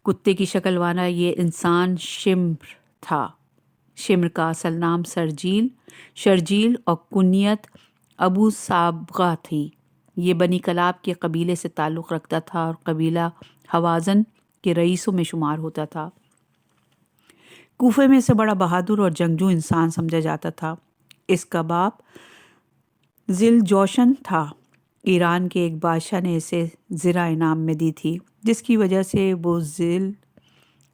کتے کی شکل والا یہ انسان شمر تھا۔ شمر کا اصل نام شرجیل اور کنیت ابو سابغہ تھی۔ یہ بنی کلاب کے قبیلے سے تعلق رکھتا تھا اور قبیلہ حوازن کے رئیسوں میں شمار ہوتا تھا۔ کوفے میں اسے بڑا بہادر اور جنگجو انسان سمجھا جاتا تھا۔ اس کا باپ ذل جوشن تھا۔ ایران کے ایک بادشاہ نے اسے زرہ انعام میں دی تھی، جس کی وجہ سے وہ ذل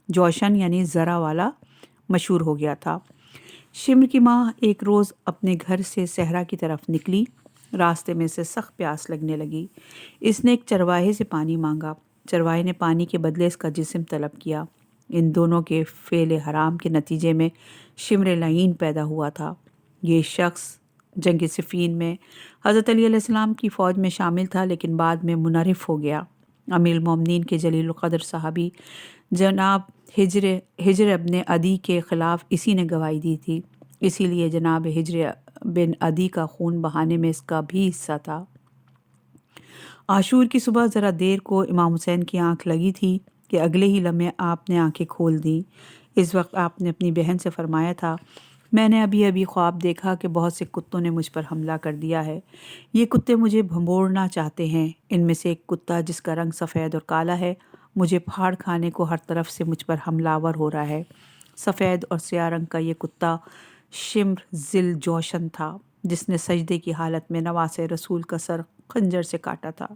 جوشن یعنی زرہ والا مشہور ہو گیا تھا۔ شمر کی ماں ایک روز اپنے گھر سے صحرا کی طرف نکلی۔ راستے میں سے سخت پیاس لگنے لگی۔ اس نے ایک چرواہے سے پانی مانگا۔ چرواہے نے پانی کے بدلے اس کا جسم طلب کیا۔ ان دونوں کے فعل حرام کے نتیجے میں شمر لعین پیدا ہوا تھا۔ یہ شخص جنگ صفین میں حضرت علی علیہ السلام کی فوج میں شامل تھا، لیکن بعد میں منحرف ہو گیا۔ امیر المومنین کے جلیل القدر صحابی جناب ہجر ابن عدی کے خلاف اسی نے گواہی دی تھی، اسی لیے جناب ہجر بن عدی کا خون بہانے میں اس کا بھی حصہ تھا۔ عاشور کی صبح ذرا دیر کو امام حسین کی آنکھ لگی تھی کہ اگلے ہی لمحے آپ نے آنکھیں کھول دیں۔ اس وقت آپ نے اپنی بہن سے فرمایا تھا، میں نے ابھی خواب دیکھا کہ بہت سے کتوں نے مجھ پر حملہ کر دیا ہے۔ یہ کتے مجھے بھنبوڑنا چاہتے ہیں۔ ان میں سے ایک کتا جس کا رنگ سفید اور کالا ہے مجھے پھاڑ کھانے کو ہر طرف سے مجھ پر حملہ آور ہو رہا ہے۔ سفید اور سیاہ رنگ کا یہ کتا شمر ذل جوشن تھا، جس نے سجدے کی حالت میں نواسے رسول کا سر خنجر سے کاٹا تھا۔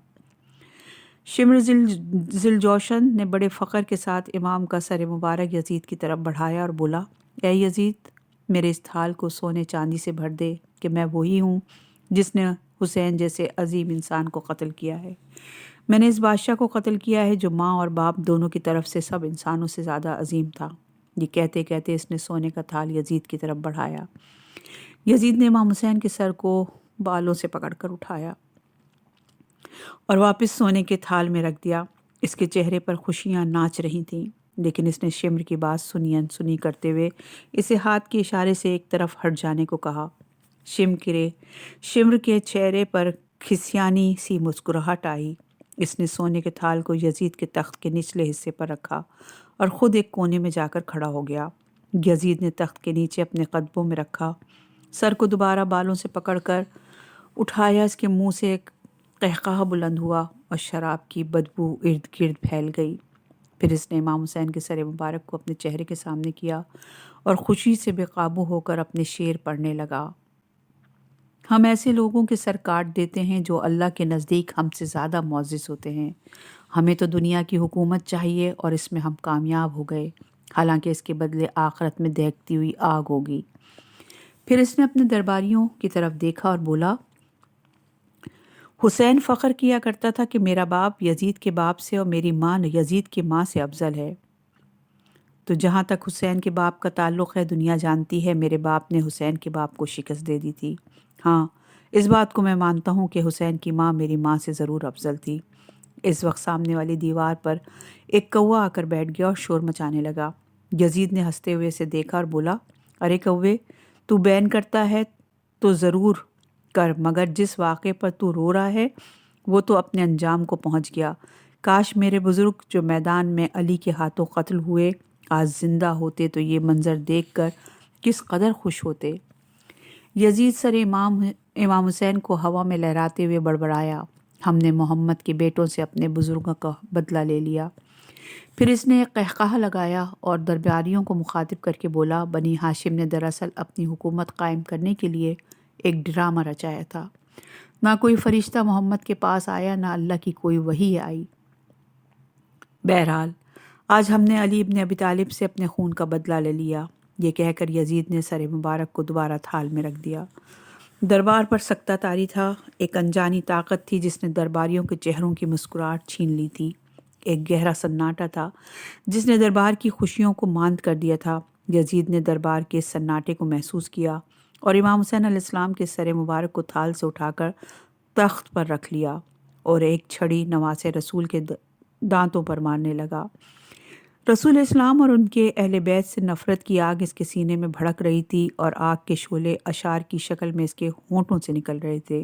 شمر ذل جوشن نے بڑے فخر کے ساتھ امام کا سر مبارک یزید کی طرف بڑھایا اور بولا، اے یزید، میرے اس تھال کو سونے چاندی سے بھر دے کہ میں وہی ہوں جس نے حسین جیسے عظیم انسان کو قتل کیا ہے۔ میں نے اس بادشاہ کو قتل کیا ہے جو ماں اور باپ دونوں کی طرف سے سب انسانوں سے زیادہ عظیم تھا۔ یہ کہتے کہتے اس نے سونے کا تھال یزید کی طرف بڑھایا۔ یزید نے امام حسین کے سر کو بالوں سے پکڑ کر اٹھایا اور واپس سونے کے تھال میں رکھ دیا۔ اس کے چہرے پر خوشیاں ناچ رہی تھیں، لیکن اس نے شمر کی بات سنی انسنی کرتے ہوئے اسے ہاتھ کے اشارے سے ایک طرف ہٹ جانے کو کہا۔ شمر کے چہرے پر کھسیانی سی مسکراہٹ آئی۔ اس نے سونے کے تھال کو یزید کے تخت کے نچلے حصے پر رکھا اور خود ایک کونے میں جا کر کھڑا ہو گیا۔ یزید نے تخت کے نیچے اپنے قدموں میں رکھا سر کو دوبارہ بالوں سے پکڑ کر اٹھایا، اس کے منہ سے ایک قہقہہ بلند ہوا اور شراب کی بدبو ارد گرد پھیل گئی۔ پھر اس نے امام حسین کے سر مبارک کو اپنے چہرے کے سامنے کیا اور خوشی سے بے قابو ہو کر اپنے شعر پڑھنے لگا۔ ہم ایسے لوگوں کے سر کاٹ دیتے ہیں جو اللہ کے نزدیک ہم سے زیادہ معزز ہوتے ہیں۔ ہمیں تو دنیا کی حکومت چاہیے اور اس میں ہم کامیاب ہو گئے، حالانکہ اس کے بدلے آخرت میں دہکتی ہوئی آگ ہوگی۔ پھر اس نے اپنے درباریوں کی طرف دیکھا اور بولا، حسین فخر کیا کرتا تھا کہ میرا باپ یزید کے باپ سے اور میری ماں یزید کی ماں سے افضل ہے۔ تو جہاں تک حسین کے باپ کا تعلق ہے، دنیا جانتی ہے میرے باپ نے حسین کے باپ کو شکست دے دی تھی۔ ہاں، اس بات کو میں مانتا ہوں کہ حسین کی ماں میری ماں سے ضرور افضل تھی۔ اس وقت سامنے والی دیوار پر ایک کوا آ کر بیٹھ گیا اور شور مچانے لگا۔ یزید نے ہنستے ہوئے اسے دیکھا اور بولا، ارے کوے، تو بین کرتا ہے تو ضرور کر، مگر جس واقعے پر تو رو رہا ہے وہ تو اپنے انجام کو پہنچ گیا۔ کاش میرے بزرگ جو میدان میں علی کے ہاتھوں قتل ہوئے آج زندہ ہوتے تو یہ منظر دیکھ کر کس قدر خوش ہوتے۔ یزید سر امام حسین کو ہوا میں لہراتے ہوئے بڑبڑایا، ہم نے محمد کے بیٹوں سے اپنے بزرگوں کا بدلہ لے لیا۔ پھر اس نے ایک قہقہہ لگایا اور درباریوں کو مخاطب کر کے بولا، بنی ہاشم نے دراصل اپنی حکومت قائم کرنے کے لیے ایک ڈرامہ رچایا تھا۔ نہ کوئی فرشتہ محمد کے پاس آیا، نہ اللہ کی کوئی وحی آئی۔ بہرحال آج ہم نے علی ابن ابی طالب سے اپنے خون کا بدلہ لے لیا۔ یہ کہہ کر یزید نے سر مبارک کو دوبارہ تھال میں رکھ دیا۔ دربار پر سکتہ طاری تھا۔ ایک انجانی طاقت تھی جس نے درباریوں کے چہروں کی مسکراہٹ چھین لی تھی۔ ایک گہرا سناٹا تھا جس نے دربار کی خوشیوں کو ماند کر دیا تھا۔ یزید نے دربار کے اس سناٹے کو محسوس کیا اور امام حسین علیہ السلام کے سر مبارک کو تھال سے اٹھا کر تخت پر رکھ لیا اور ایک چھڑی نواسے رسول کے دانتوں پر مارنے لگا۔ رسول اسلام اور ان کے اہل بیت سے نفرت کی آگ اس کے سینے میں بھڑک رہی تھی اور آگ کے شعلے اشعار کی شکل میں اس کے ہونٹوں سے نکل رہے تھے۔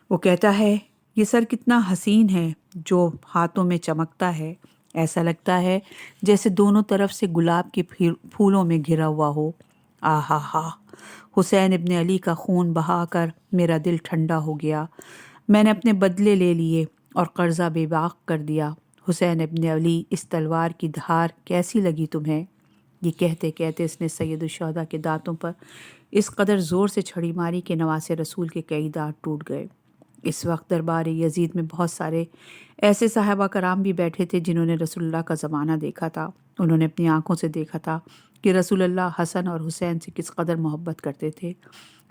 وہ کہتا ہے، یہ سر کتنا حسین ہے جو ہاتھوں میں چمکتا ہے، ایسا لگتا ہے جیسے دونوں طرف سے گلاب کے پھولوں میں گھرا ہوا ہو۔ آہا ہا، حسین ابن علی کا خون بہا کر میرا دل ٹھنڈا ہو گیا۔ میں نے اپنے بدلے لے لیے اور قرضہ بے باک کر دیا۔ حسین ابن علی، اس تلوار کی دھار کیسی لگی تمہیں؟ یہ کہتے کہتے اس نے سید الشہداء کے دانتوں پر اس قدر زور سے چھڑی ماری کہ نواسے رسول کے کئی دانت ٹوٹ گئے۔ اس وقت دربار یزید میں بہت سارے ایسے صحابہ کرام بھی بیٹھے تھے جنہوں نے رسول اللہ کا زمانہ دیکھا تھا۔ انہوں نے اپنی آنکھوں سے دیکھا تھا کہ رسول اللہ حسن اور حسین سے کس قدر محبت کرتے تھے۔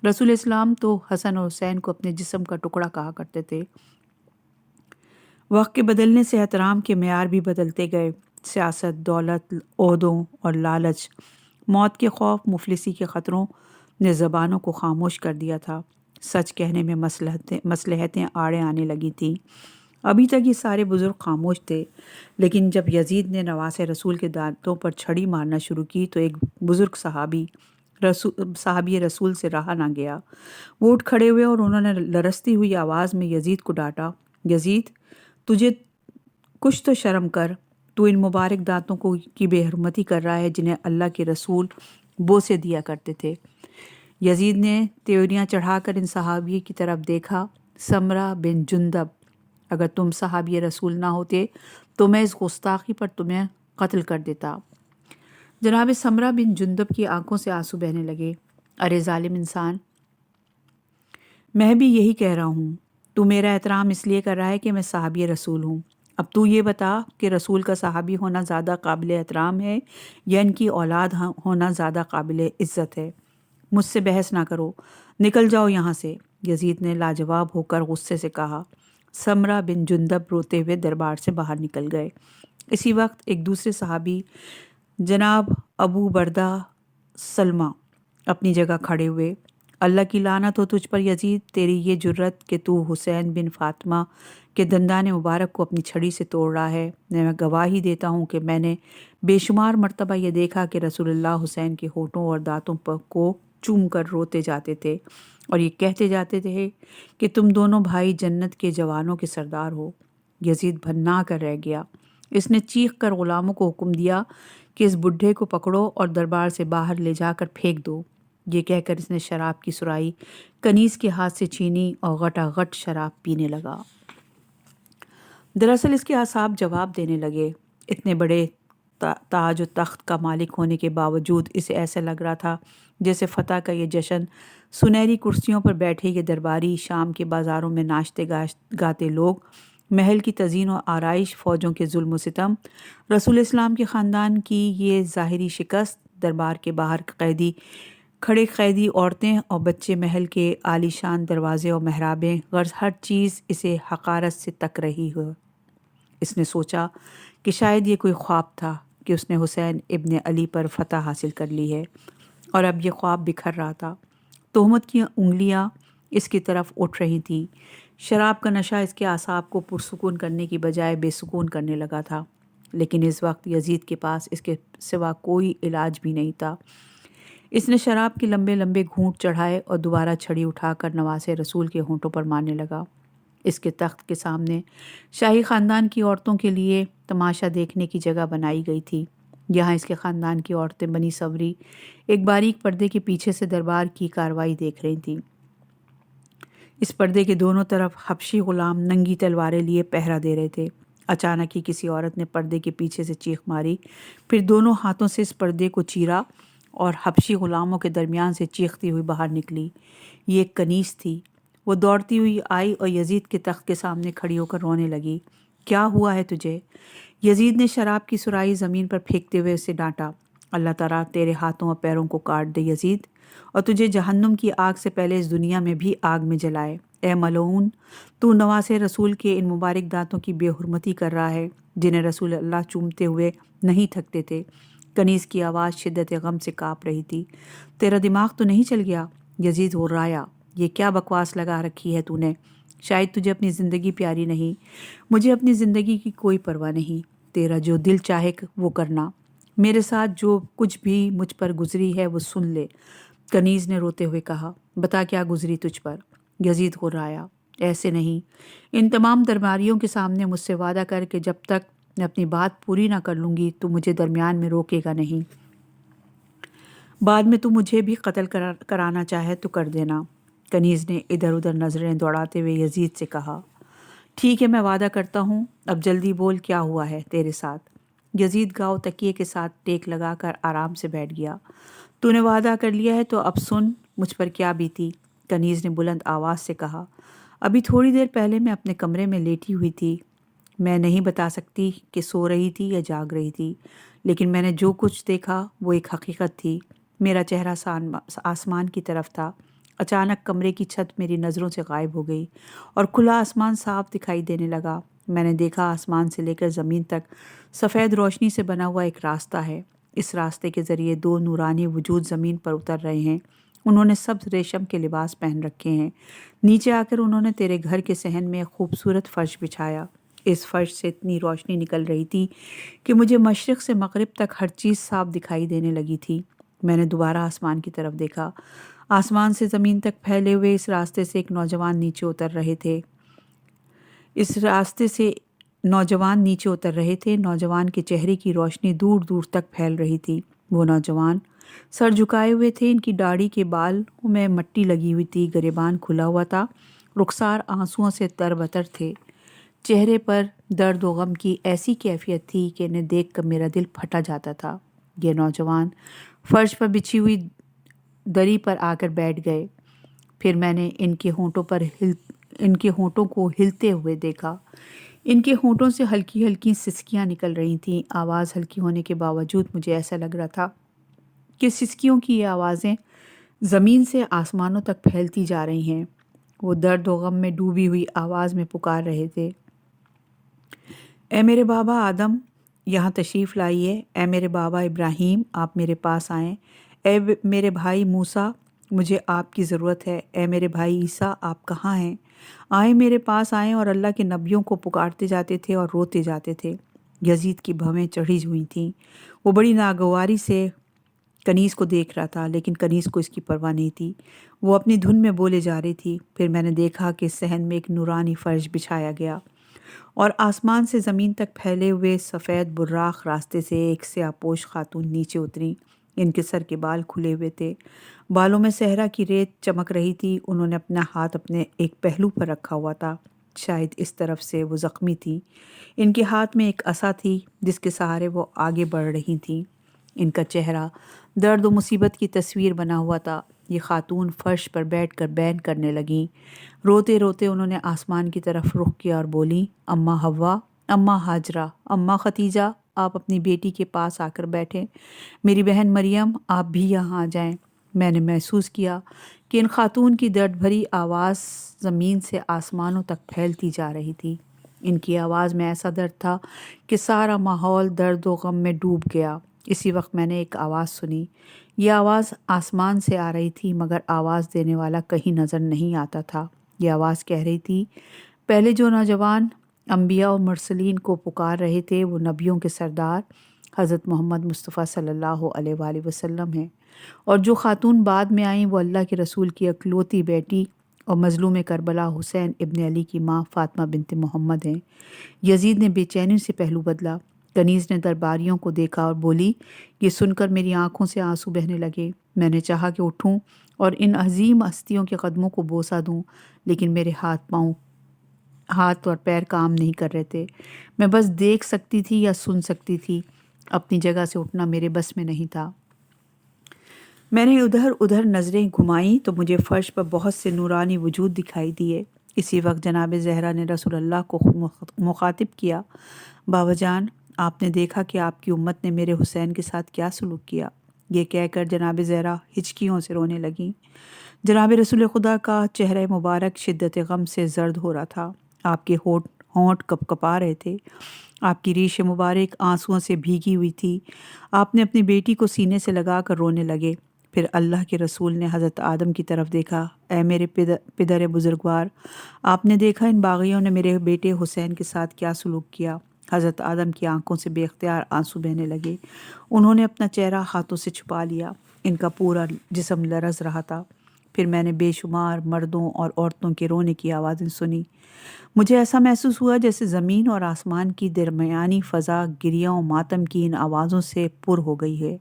رسول اسلام تو حسن اور حسین کو اپنے جسم کا ٹکڑا کہا کرتے تھے۔ وقت کے بدلنے سے احترام کے معیار بھی بدلتے گئے۔ سیاست، دولت، عہدوں اور لالچ، موت کے خوف، مفلسی کے خطروں نے زبانوں کو خاموش کر دیا تھا۔ سچ کہنے میں مصلحتیں آڑے آنے لگی تھیں۔ ابھی تک یہ سارے بزرگ خاموش تھے، لیکن جب یزید نے نواسے رسول کے دانتوں پر چھڑی مارنا شروع کی تو ایک بزرگ صحابی رسول سے رہا نہ گیا۔ وہ اٹھ کھڑے ہوئے اور انہوں نے لرزتی ہوئی آواز میں یزید کو ڈانٹا، یزید، تجھے کچھ تو شرم کر، تو ان مبارک دانتوں کی بے حرمتی کر رہا ہے جنہیں اللہ کے رسول بوسے دیا کرتے تھے۔ یزید نے تیوریاں چڑھا کر ان صحابی کی طرف دیکھا، سمرہ بن جندب، اگر تم صحابی رسول نہ ہوتے تو میں اس گستاخی پر تمہیں قتل کر دیتا۔ جناب سمرہ بن جندب کی آنکھوں سے آنسو بہنے لگے۔ ارے ظالم انسان، میں بھی یہی کہہ رہا ہوں، تو میرا احترام اس لیے کر رہا ہے کہ میں صحابی رسول ہوں۔ اب تو یہ بتا کہ رسول کا صحابی ہونا زیادہ قابل احترام ہے یا ان کی اولاد ہونا زیادہ قابل عزت ہے؟ مجھ سے بحث نہ کرو، نکل جاؤ یہاں سے، یزید نے لاجواب ہو کر غصے سے کہا۔ سمرہ بن جندب روتے ہوئے دربار سے باہر نکل گئے۔ اسی وقت ایک دوسرے صحابی جناب ابو بردہ سلمہ اپنی جگہ کھڑے ہوئے۔ اللہ کی لعنت ہو تجھ پر یزید، تیری یہ جرت کہ تو حسین بن فاطمہ کے دندان مبارک کو اپنی چھڑی سے توڑ رہا ہے۔ میں گواہی دیتا ہوں کہ میں نے بے شمار مرتبہ یہ دیکھا کہ رسول اللہ حسین کے ہونٹوں اور دانتوں کو چوم کر روتے جاتے تھے اور یہ کہتے جاتے تھے کہ تم دونوں بھائی جنت کے جوانوں کے سردار ہو۔ یزید بھنا کر رہ گیا۔ اس نے چیخ کر غلاموں کو حکم دیا کہ اس بڈھے کو پکڑو اور دربار سے باہر لے جا کر پھینک دو۔ یہ کہہ کر اس نے شراب کی سرائی کنیز کے ہاتھ سے چھینی اور غٹا غٹ شراب پینے لگا۔ دراصل اس کے اعصاب جواب دینے لگے۔ اتنے بڑے تاج و تخت کا مالک ہونے کے باوجود اسے ایسا لگ رہا تھا جیسے فتح کا یہ جشن، سنہری کرسیوں پر بیٹھے یہ درباری، شام کے بازاروں میں ناچتے گاتے لوگ، محل کی تزئین و آرائش، فوجوں کے ظلم و ستم، رسول اسلام کے خاندان کی یہ ظاہری شکست، دربار کے باہر کھڑے قیدی عورتیں اور بچے، محل کے عالی شان دروازے اور محرابیں، غرض ہر چیز اسے حقارت سے تک رہی ہو۔ اس نے سوچا کہ شاید یہ کوئی خواب تھا کہ اس نے حسین ابن علی پر فتح حاصل کر لی ہے، اور اب یہ خواب بکھر رہا تھا۔ تہمت کی انگلیاں اس کی طرف اٹھ رہی تھیں۔ شراب کا نشہ اس کے اعصاب کو پرسکون کرنے کی بجائے بے سکون کرنے لگا تھا، لیکن اس وقت یزید کے پاس اس کے سوا کوئی علاج بھی نہیں تھا۔ اس نے شراب کے لمبے لمبے گھونٹ چڑھائے اور دوبارہ چھڑی اٹھا کر نواسے رسول کے ہونٹوں پر مارنے لگا۔ اس کے تخت کے سامنے شاہی خاندان کی عورتوں کے لیے تماشا دیکھنے کی جگہ بنائی گئی تھی۔ یہاں اس کے خاندان کی عورتیں بنی سوری ایک باریک پردے کے پیچھے سے دربار کی کاروائی دیکھ رہی تھیں۔ اس پردے کے دونوں طرف حبشی غلام ننگی تلواریں لیے پہرا دے رہے تھے۔ اچانک ہی کسی عورت نے پردے کے پیچھے سے چیخ ماری، پھر دونوں ہاتھوں سے اس پردے کو چیرا اور حبشی غلاموں کے درمیان سے چیختی ہوئی باہر نکلی۔ یہ ایک کنیز تھی۔ وہ دوڑتی ہوئی آئی اور یزید کے تخت کے سامنے کھڑی ہو کر رونے لگی۔ کیا ہوا ہے تجھے؟ یزید نے شراب کی سرائی زمین پر پھینکتے ہوئے اسے ڈانٹا۔ اللہ تعالیٰ تیرے ہاتھوں اور پیروں کو کاٹ دے یزید، اور تجھے جہنم کی آگ سے پہلے اس دنیا میں بھی آگ میں جلائے۔ اے ملعون، تو نواسے رسول کے ان مبارک دانتوں کی بے حرمتی کر رہا ہے جنہیں رسول اللہ چومتے ہوئے نہیں تھکتے تھے۔ کنیز کی آواز شدت غم سے کانپ رہی تھی۔ تیرا دماغ تو نہیں چل گیا؟ یزید غرایا۔ یہ کیا بکواس لگا رکھی ہے تو نے؟ شاید تجھے اپنی زندگی پیاری نہیں۔ مجھے اپنی زندگی کی کوئی پرواہ نہیں۔ تیرا جو دل چاہے وہ کرنا۔ میرے ساتھ جو کچھ بھی مجھ پر گزری ہے وہ سن لے۔ کنیز نے روتے ہوئے کہا، بتا کیا گزری تجھ پر؟ یزید غرایا، ایسے نہیں۔ ان تمام درباریوں کے سامنے مجھ سے وعدہ کر کہ جب تک میں اپنی بات پوری نہ کر لوں گی تو مجھے درمیان میں روکے گا نہیں۔ بعد میں تو مجھے بھی قتل کرانا چاہے تو کر دینا۔ کنیز نے ادھر ادھر نظریں دوڑاتے ہوئے یزید سے کہا، ٹھیک ہے، میں وعدہ کرتا ہوں، اب جلدی بول کیا ہوا ہے تیرے ساتھ؟ یزید گاؤ تکیے کے ساتھ ٹیک لگا کر آرام سے بیٹھ گیا۔ تو نے وعدہ کر لیا ہے تو اب سن مجھ پر کیا بیتی۔ کنیز نے بلند آواز سے کہا، ابھی تھوڑی دیر پہلے میں اپنے کمرے میں لیٹی ہوئی تھی۔ میں نہیں بتا سکتی کہ سو رہی تھی یا جاگ رہی تھی، لیکن میں نے جو کچھ دیکھا وہ ایک حقیقت تھی۔ میرا چہرہ آسمان کی طرف تھا۔ اچانک کمرے کی چھت میری نظروں سے غائب ہو گئی اور کھلا آسمان صاف دکھائی دینے لگا۔ میں نے دیکھا آسمان سے لے کر زمین تک سفید روشنی سے بنا ہوا ایک راستہ ہے۔ اس راستے کے ذریعے دو نورانی وجود زمین پر اتر رہے ہیں۔ انہوں نے سبز ریشم کے لباس پہن رکھے ہیں۔ نیچے آ کر انہوں نے تیرے گھر کے صحن میں ایک خوبصورت فرش بچھایا۔ اس فرش سے اتنی روشنی نکل رہی تھی کہ مجھے مشرق سے مغرب تک ہر چیز صاف دکھائی دینے لگی تھی۔ میں نے دوبارہ آسمان کی طرف دیکھا۔ آسمان سے زمین تک پھیلے ہوئے اس راستے سے ایک نوجوان نیچے اتر رہے تھے۔ نوجوان کے چہرے کی روشنی دور دور تک پھیل رہی تھی۔ وہ نوجوان سر جھکائے ہوئے تھے، ان کی داڑھی کے بالوں میں مٹی لگی ہوئی تھی، گریبان کھلا ہوا تھا، رخسار آنسوؤں سے تربتر تھے، چہرے پر درد و غم کی ایسی کیفیت تھی کہ انہیں دیکھ کر میرا دل پھٹا جاتا تھا۔ یہ نوجوان فرش پر بچھی ہوئی دری پر آ کر بیٹھ گئے۔ پھر میں نے ان کے ہونٹوں کو ہلتے ہوئے دیکھا۔ ان کے ہونٹوں سے ہلکی ہلکی سسکیاں نکل رہی تھیں۔ آواز ہلکی ہونے کے باوجود مجھے ایسا لگ رہا تھا کہ سسکیوں کی یہ آوازیں زمین سے آسمانوں تک پھیلتی جا رہی ہیں۔ وہ درد و غم میں ڈوبی ہوئی آواز میں پکار رہے تھے، اے میرے بابا آدم، یہاں تشریف لائیے۔ اے میرے بابا ابراہیم، آپ میرے پاس آئیں۔ اے میرے بھائی موسیٰ، مجھے آپ کی ضرورت ہے۔ اے میرے بھائی عیسیٰ، آپ کہاں ہیں؟ آئیں، میرے پاس آئیں۔ اور اللہ کے نبیوں کو پکارتے جاتے تھے اور روتے جاتے تھے۔ یزید کی بھویں چڑھی ہوئی تھیں۔ وہ بڑی ناگواری سے کنیز کو دیکھ رہا تھا، لیکن کنیز کو اس کی پرواہ نہیں تھی۔ وہ اپنی دھن میں بولے جا رہی تھی۔ پھر میں نے دیکھا کہ صحن میں ایک نورانی فرش بچھایا گیا اور آسمان سے زمین تک پھیلے ہوئے سفید براق راستے سے ایک سیاہ پوش خاتون نیچے اتری۔ ان کے سر کے بال کھلے ہوئے تھے، بالوں میں صحرا کی ریت چمک رہی تھی۔ انہوں نے اپنا ہاتھ اپنے ایک پہلو پر رکھا ہوا تھا، شاید اس طرف سے وہ زخمی تھی۔ ان کے ہاتھ میں ایک عصا تھی جس کے سہارے وہ آگے بڑھ رہی تھیں۔ ان کا چہرہ درد و مصیبت کی تصویر بنا ہوا تھا۔ یہ خاتون فرش پر بیٹھ کر بین کرنے لگیں۔ روتے روتے انہوں نے آسمان کی طرف رخ کیا اور بولی، اماں حوا، اماں ہاجرہ، اماں ختیجہ، آپ اپنی بیٹی کے پاس آ کر بیٹھیں۔ میری بہن مریم، آپ بھی یہاں آ جائیں۔ میں نے محسوس کیا کہ ان خاتون کی درد بھری آواز زمین سے آسمانوں تک پھیلتی جا رہی تھی۔ ان کی آواز میں ایسا درد تھا کہ سارا ماحول درد و غم میں ڈوب گیا۔ اسی وقت میں نے ایک آواز سنی۔ یہ آواز آسمان سے آ رہی تھی، مگر آواز دینے والا کہیں نظر نہیں آتا تھا۔ یہ آواز کہہ رہی تھی، پہلے جو نوجوان انبیاء اور مرسلین کو پکار رہے تھے وہ نبیوں کے سردار حضرت محمد مصطفیٰ صلی اللہ علیہ وآلہ وسلم ہیں، اور جو خاتون بعد میں آئیں وہ اللہ کے رسول کی اکلوتی بیٹی اور مظلوم کربلا حسین ابن علی کی ماں فاطمہ بنت محمد ہیں۔ یزید نے بے چینی سے پہلو بدلا۔ کنیز نے درباریوں کو دیکھا اور بولی، یہ سن کر میری آنکھوں سے آنسو بہنے لگے۔ میں نے چاہا کہ اٹھوں اور ان عظیم ہستیوں کے قدموں کو بوسہ دوں، لیکن میرے ہاتھ اور پیر کام نہیں کر رہے تھے۔ میں بس دیکھ سکتی تھی یا سن سکتی تھی، اپنی جگہ سے اٹھنا میرے بس میں نہیں تھا۔ میں نے ادھر ادھر نظریں گھمائیں تو مجھے فرش پر بہت سے نورانی وجود دکھائی دیے۔ اسی وقت جناب زہرا نے رسول اللہ کو مخاطب کیا، بابا جان، آپ نے دیکھا کہ آپ کی امت نے میرے حسین کے ساتھ کیا سلوک کیا؟ یہ کہہ کر جناب زہرا ہچکیوں سے رونے لگیں۔ جناب رسول خدا کا چہرہ مبارک شدت غم سے زرد ہو رہا تھا۔ آپ کے ہونٹ کپ کپا رہے تھے۔ آپ کی ریش مبارک آنسوؤں سے بھیگی ہوئی تھی۔ آپ نے اپنی بیٹی کو سینے سے لگا کر رونے لگے۔ پھر اللہ کے رسول نے حضرت آدم کی طرف دیکھا، اے میرے پدر بزرگوار، آپ نے دیکھا ان باغیوں نے میرے بیٹے حسین کے ساتھ کیا سلوک کیا؟ حضرت آدم کی آنکھوں سے بے اختیار آنسو بہنے لگے۔ انہوں نے اپنا چہرہ ہاتھوں سے چھپا لیا۔ ان کا پورا جسم لرز رہا تھا۔ پھر میں نے بے شمار مردوں اور عورتوں کے رونے کی آوازیں سنی۔ مجھے ایسا محسوس ہوا جیسے زمین اور آسمان کی درمیانی فضا گریہ و ماتم کی ان آوازوں سے پر ہو گئی ہے۔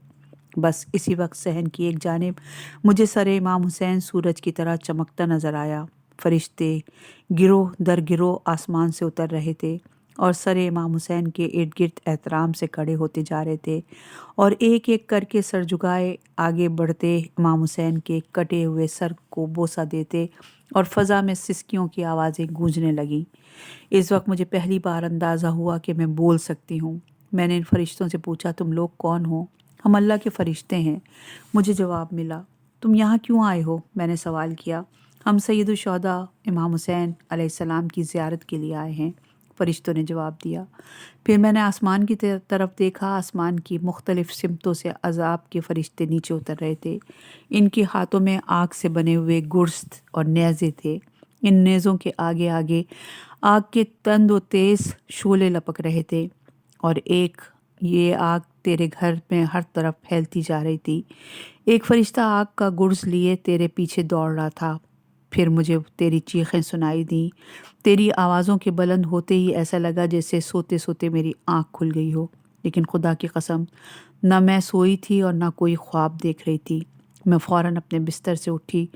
بس اسی وقت صحن کی ایک جانب مجھے سر امام حسین سورج کی طرح چمکتا نظر آیا۔ فرشتے گروہ در گروہ آسمان سے اتر رہے تھے اور سر امام حسین کے ارد گرد احترام سے کھڑے ہوتے جا رہے تھے، اور ایک ایک کر کے سر جھکائے آگے بڑھتے امام حسین کے کٹے ہوئے سر کو بوسہ دیتے، اور فضا میں سسکیوں کی آوازیں گونجنے لگیں۔ اس وقت مجھے پہلی بار اندازہ ہوا کہ میں بول سکتی ہوں۔ میں نے ان فرشتوں سے پوچھا، تم لوگ کون ہو؟ ہم اللہ کے فرشتے ہیں، مجھے جواب ملا۔ تم یہاں کیوں آئے ہو؟ میں نے سوال کیا۔ ہم سید الشہداء امام حسین علیہ السلام کی زیارت کے لیے آئے ہیں، فرشتوں نے جواب دیا۔ پھر میں نے آسمان کی طرف دیکھا۔ آسمان کی مختلف سمتوں سے عذاب کے فرشتے نیچے اتر رہے تھے۔ ان کے ہاتھوں میں آگ سے بنے ہوئے گرزت اور نیزے تھے۔ ان نیزوں کے آگے آگے آگ کے تند و تیز شعلے لپک رہے تھے، اور یہ آگ تیرے گھر میں ہر طرف پھیلتی جا رہی تھی۔ ایک فرشتہ آگ کا گرز لیے تیرے پیچھے دوڑ رہا تھا۔ پھر مجھے تیری چیخیں سنائی دیں۔ تیری آوازوں کے بلند ہوتے ہی ایسا لگا جیسے سوتے سوتے میری آنکھ کھل گئی ہو، لیکن خدا کی قسم نہ میں سوئی تھی اور نہ کوئی خواب دیکھ رہی تھی۔ میں فوراً اپنے بستر سے اٹھی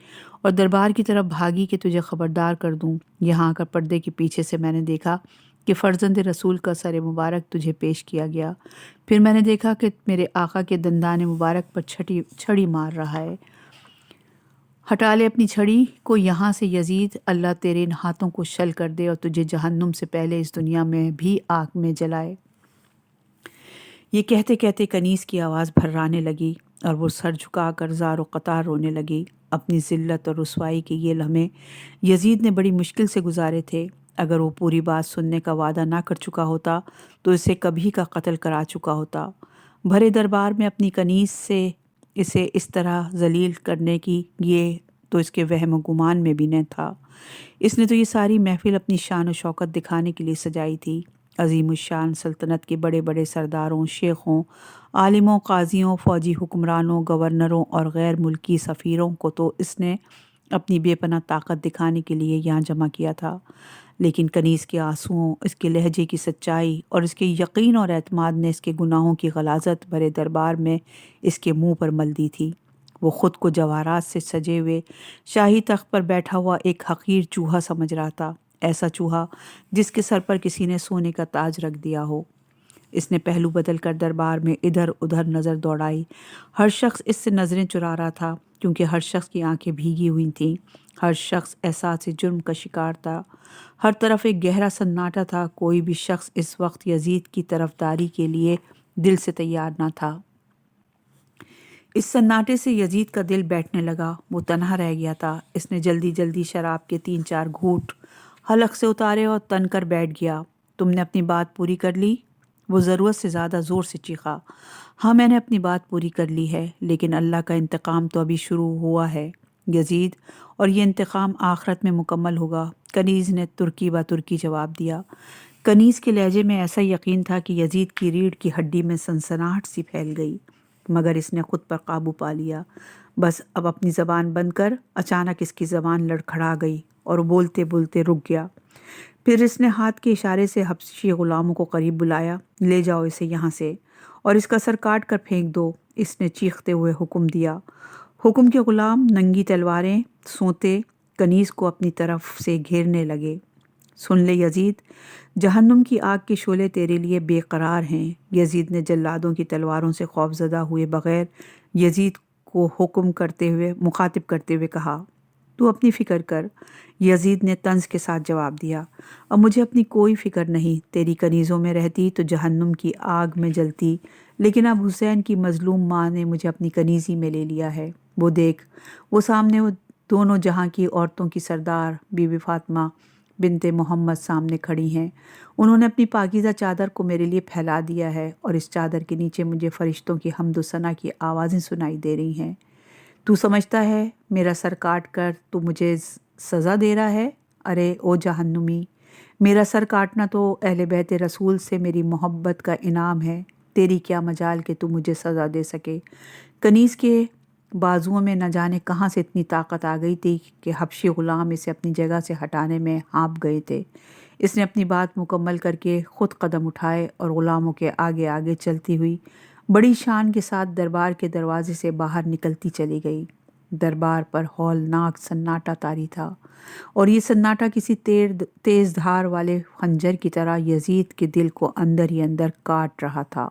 اور دربار کی طرف بھاگی کہ تجھے خبردار کر دوں۔ یہاں آ کر پردے کے پیچھے سے میں نے دیکھا کہ فرزند رسول کا سر مبارک تجھے پیش کیا گیا۔ پھر میں نے دیکھا کہ میرے آقا کے دندان مبارک پر چھڑی مار رہا ہے۔ ہٹا لے اپنی چھڑی کو یہاں سے یزید، اللہ تیرے ان ہاتھوں کو شل کر دے اور تجھے جہنم سے پہلے اس دنیا میں بھی آگ میں جلائے۔ یہ کہتے کہتے کنیز کی آواز بھررانے لگی اور وہ سر جھکا کر زار و قطار رونے لگی۔ اپنی ذلت اور رسوائی کے یہ لمحے یزید نے بڑی مشکل سے گزارے تھے۔ اگر وہ پوری بات سننے کا وعدہ نہ کر چکا ہوتا تو اسے کبھی کا قتل کرا چکا ہوتا۔ بھرے دربار میں اپنی کنیز سے اسے اس طرح ذلیل کرنے کی یہ تو اس کے وہم و گمان میں بھی نہ تھا۔ اس نے تو یہ ساری محفل اپنی شان و شوکت دکھانے کے لیے سجائی تھی۔ عظیم الشان سلطنت کے بڑے بڑے سرداروں، شیخوں، عالموں، قاضیوں، فوجی حکمرانوں، گورنروں اور غیر ملکی سفیروں کو تو اس نے اپنی بے پناہ طاقت دکھانے کے لیے یہاں جمع کیا تھا، لیکن کنیز کے آنسوؤں، اس کے لہجے کی سچائی اور اس کے یقین اور اعتماد نے اس کے گناہوں کی غلاظت بھرے دربار میں اس کے منہ پر مل دی تھی۔ وہ خود کو جواہرات سے سجے ہوئے شاہی تخت پر بیٹھا ہوا ایک حقیر چوہا سمجھ رہا تھا، ایسا چوہا جس کے سر پر کسی نے سونے کا تاج رکھ دیا ہو۔ اس نے پہلو بدل کر دربار میں ادھر ادھر نظر دوڑائی۔ ہر شخص اس سے نظریں چرا رہا تھا، کیونکہ ہر شخص کی آنکھیں بھیگی ہوئی تھیں۔ ہر شخص احساس جرم کا شکار تھا۔ ہر طرف ایک گہرا سناٹا تھا۔ کوئی بھی شخص اس وقت یزید کی طرفداری کے لیے دل سے تیار نہ تھا۔ اس سناٹے سے یزید کا دل بیٹھنے لگا۔ وہ تنہا رہ گیا تھا۔ اس نے جلدی جلدی شراب کے 3-4 گھونٹ حلق سے اتارے اور تن کر بیٹھ گیا۔ تم نے اپنی بات پوری کر لی؟ وہ ضرورت سے زیادہ زور سے چیخا۔ ہاں، میں نے اپنی بات پوری کر لی ہے، لیکن اللہ کا انتقام تو ابھی شروع ہوا ہے یزید، اور یہ انتقام آخرت میں مکمل ہوگا۔ کنیز نے ترکی با ترکی جواب دیا۔ کنیز کے لہجے میں ایسا یقین تھا کہ یزید کی ریڑھ کی ہڈی میں سنسناہٹ سی پھیل گئی، مگر اس نے خود پر قابو پا لیا۔ بس اب اپنی زبان بند کر۔ اچانک اس کی زبان لڑکھڑا گئی اور بولتے بولتے رک گیا۔ پھر اس نے ہاتھ کے اشارے سے حبشی غلاموں کو قریب بلایا۔ لے جاؤ اسے یہاں سے اور اس کا سر کاٹ کر پھینک دو، اس نے چیختے ہوئے حکم دیا۔ حکم کے غلام ننگی تلواریں سونتے کنیز کو اپنی طرف سے گھیرنے لگے۔ سن لے یزید، جہنم کی آگ کے شعلے تیرے لیے بے قرار ہیں۔ یزید نے جلادوں کی تلواروں سے خوفزدہ ہوئے بغیر یزید کو مخاطب کرتے ہوئے کہا، تو اپنی فکر کر۔ یزید نے طنز کے ساتھ جواب دیا، اب مجھے اپنی کوئی فکر نہیں۔ تیری کنیزوں میں رہتی تو جہنم کی آگ میں جلتی، لیکن اب حسین کی مظلوم ماں نے مجھے اپنی کنیزی میں لے لیا ہے۔ وہ دیکھ، وہ سامنے وہ دونوں جہاں کی عورتوں کی سردار بی بی فاطمہ بنت محمد سامنے کھڑی ہیں۔ انہوں نے اپنی پاکیزہ چادر کو میرے لیے پھیلا دیا ہے، اور اس چادر کے نیچے مجھے فرشتوں کی حمد و ثنا کی آوازیں سنائی دے رہی ہیں۔ تو سمجھتا ہے میرا سر کاٹ کر تو مجھے سزا دے رہا ہے؟ ارے او جہنمی، میرا سر کاٹنا تو اہل بیت رسول سے میری محبت کا انعام ہے۔ تیری کیا مجال کہ تو مجھے سزا دے سکے۔ کنیز کے بازوؤں میں نہ جانے کہاں سے اتنی طاقت آ گئی تھی کہ حبشی غلام اسے اپنی جگہ سے ہٹانے میں ہانپ گئے تھے۔ اس نے اپنی بات مکمل کر کے خود قدم اٹھائے اور غلاموں کے آگے آگے چلتی ہوئی بڑی شان کے ساتھ دربار کے دروازے سے باہر نکلتی چلی گئی۔ دربار پر ہولناک سناٹا طاری تھا، اور یہ سناٹا کسی تیز دھار والے خنجر کی طرح یزید کے دل کو اندر ہی اندر کاٹ رہا تھا۔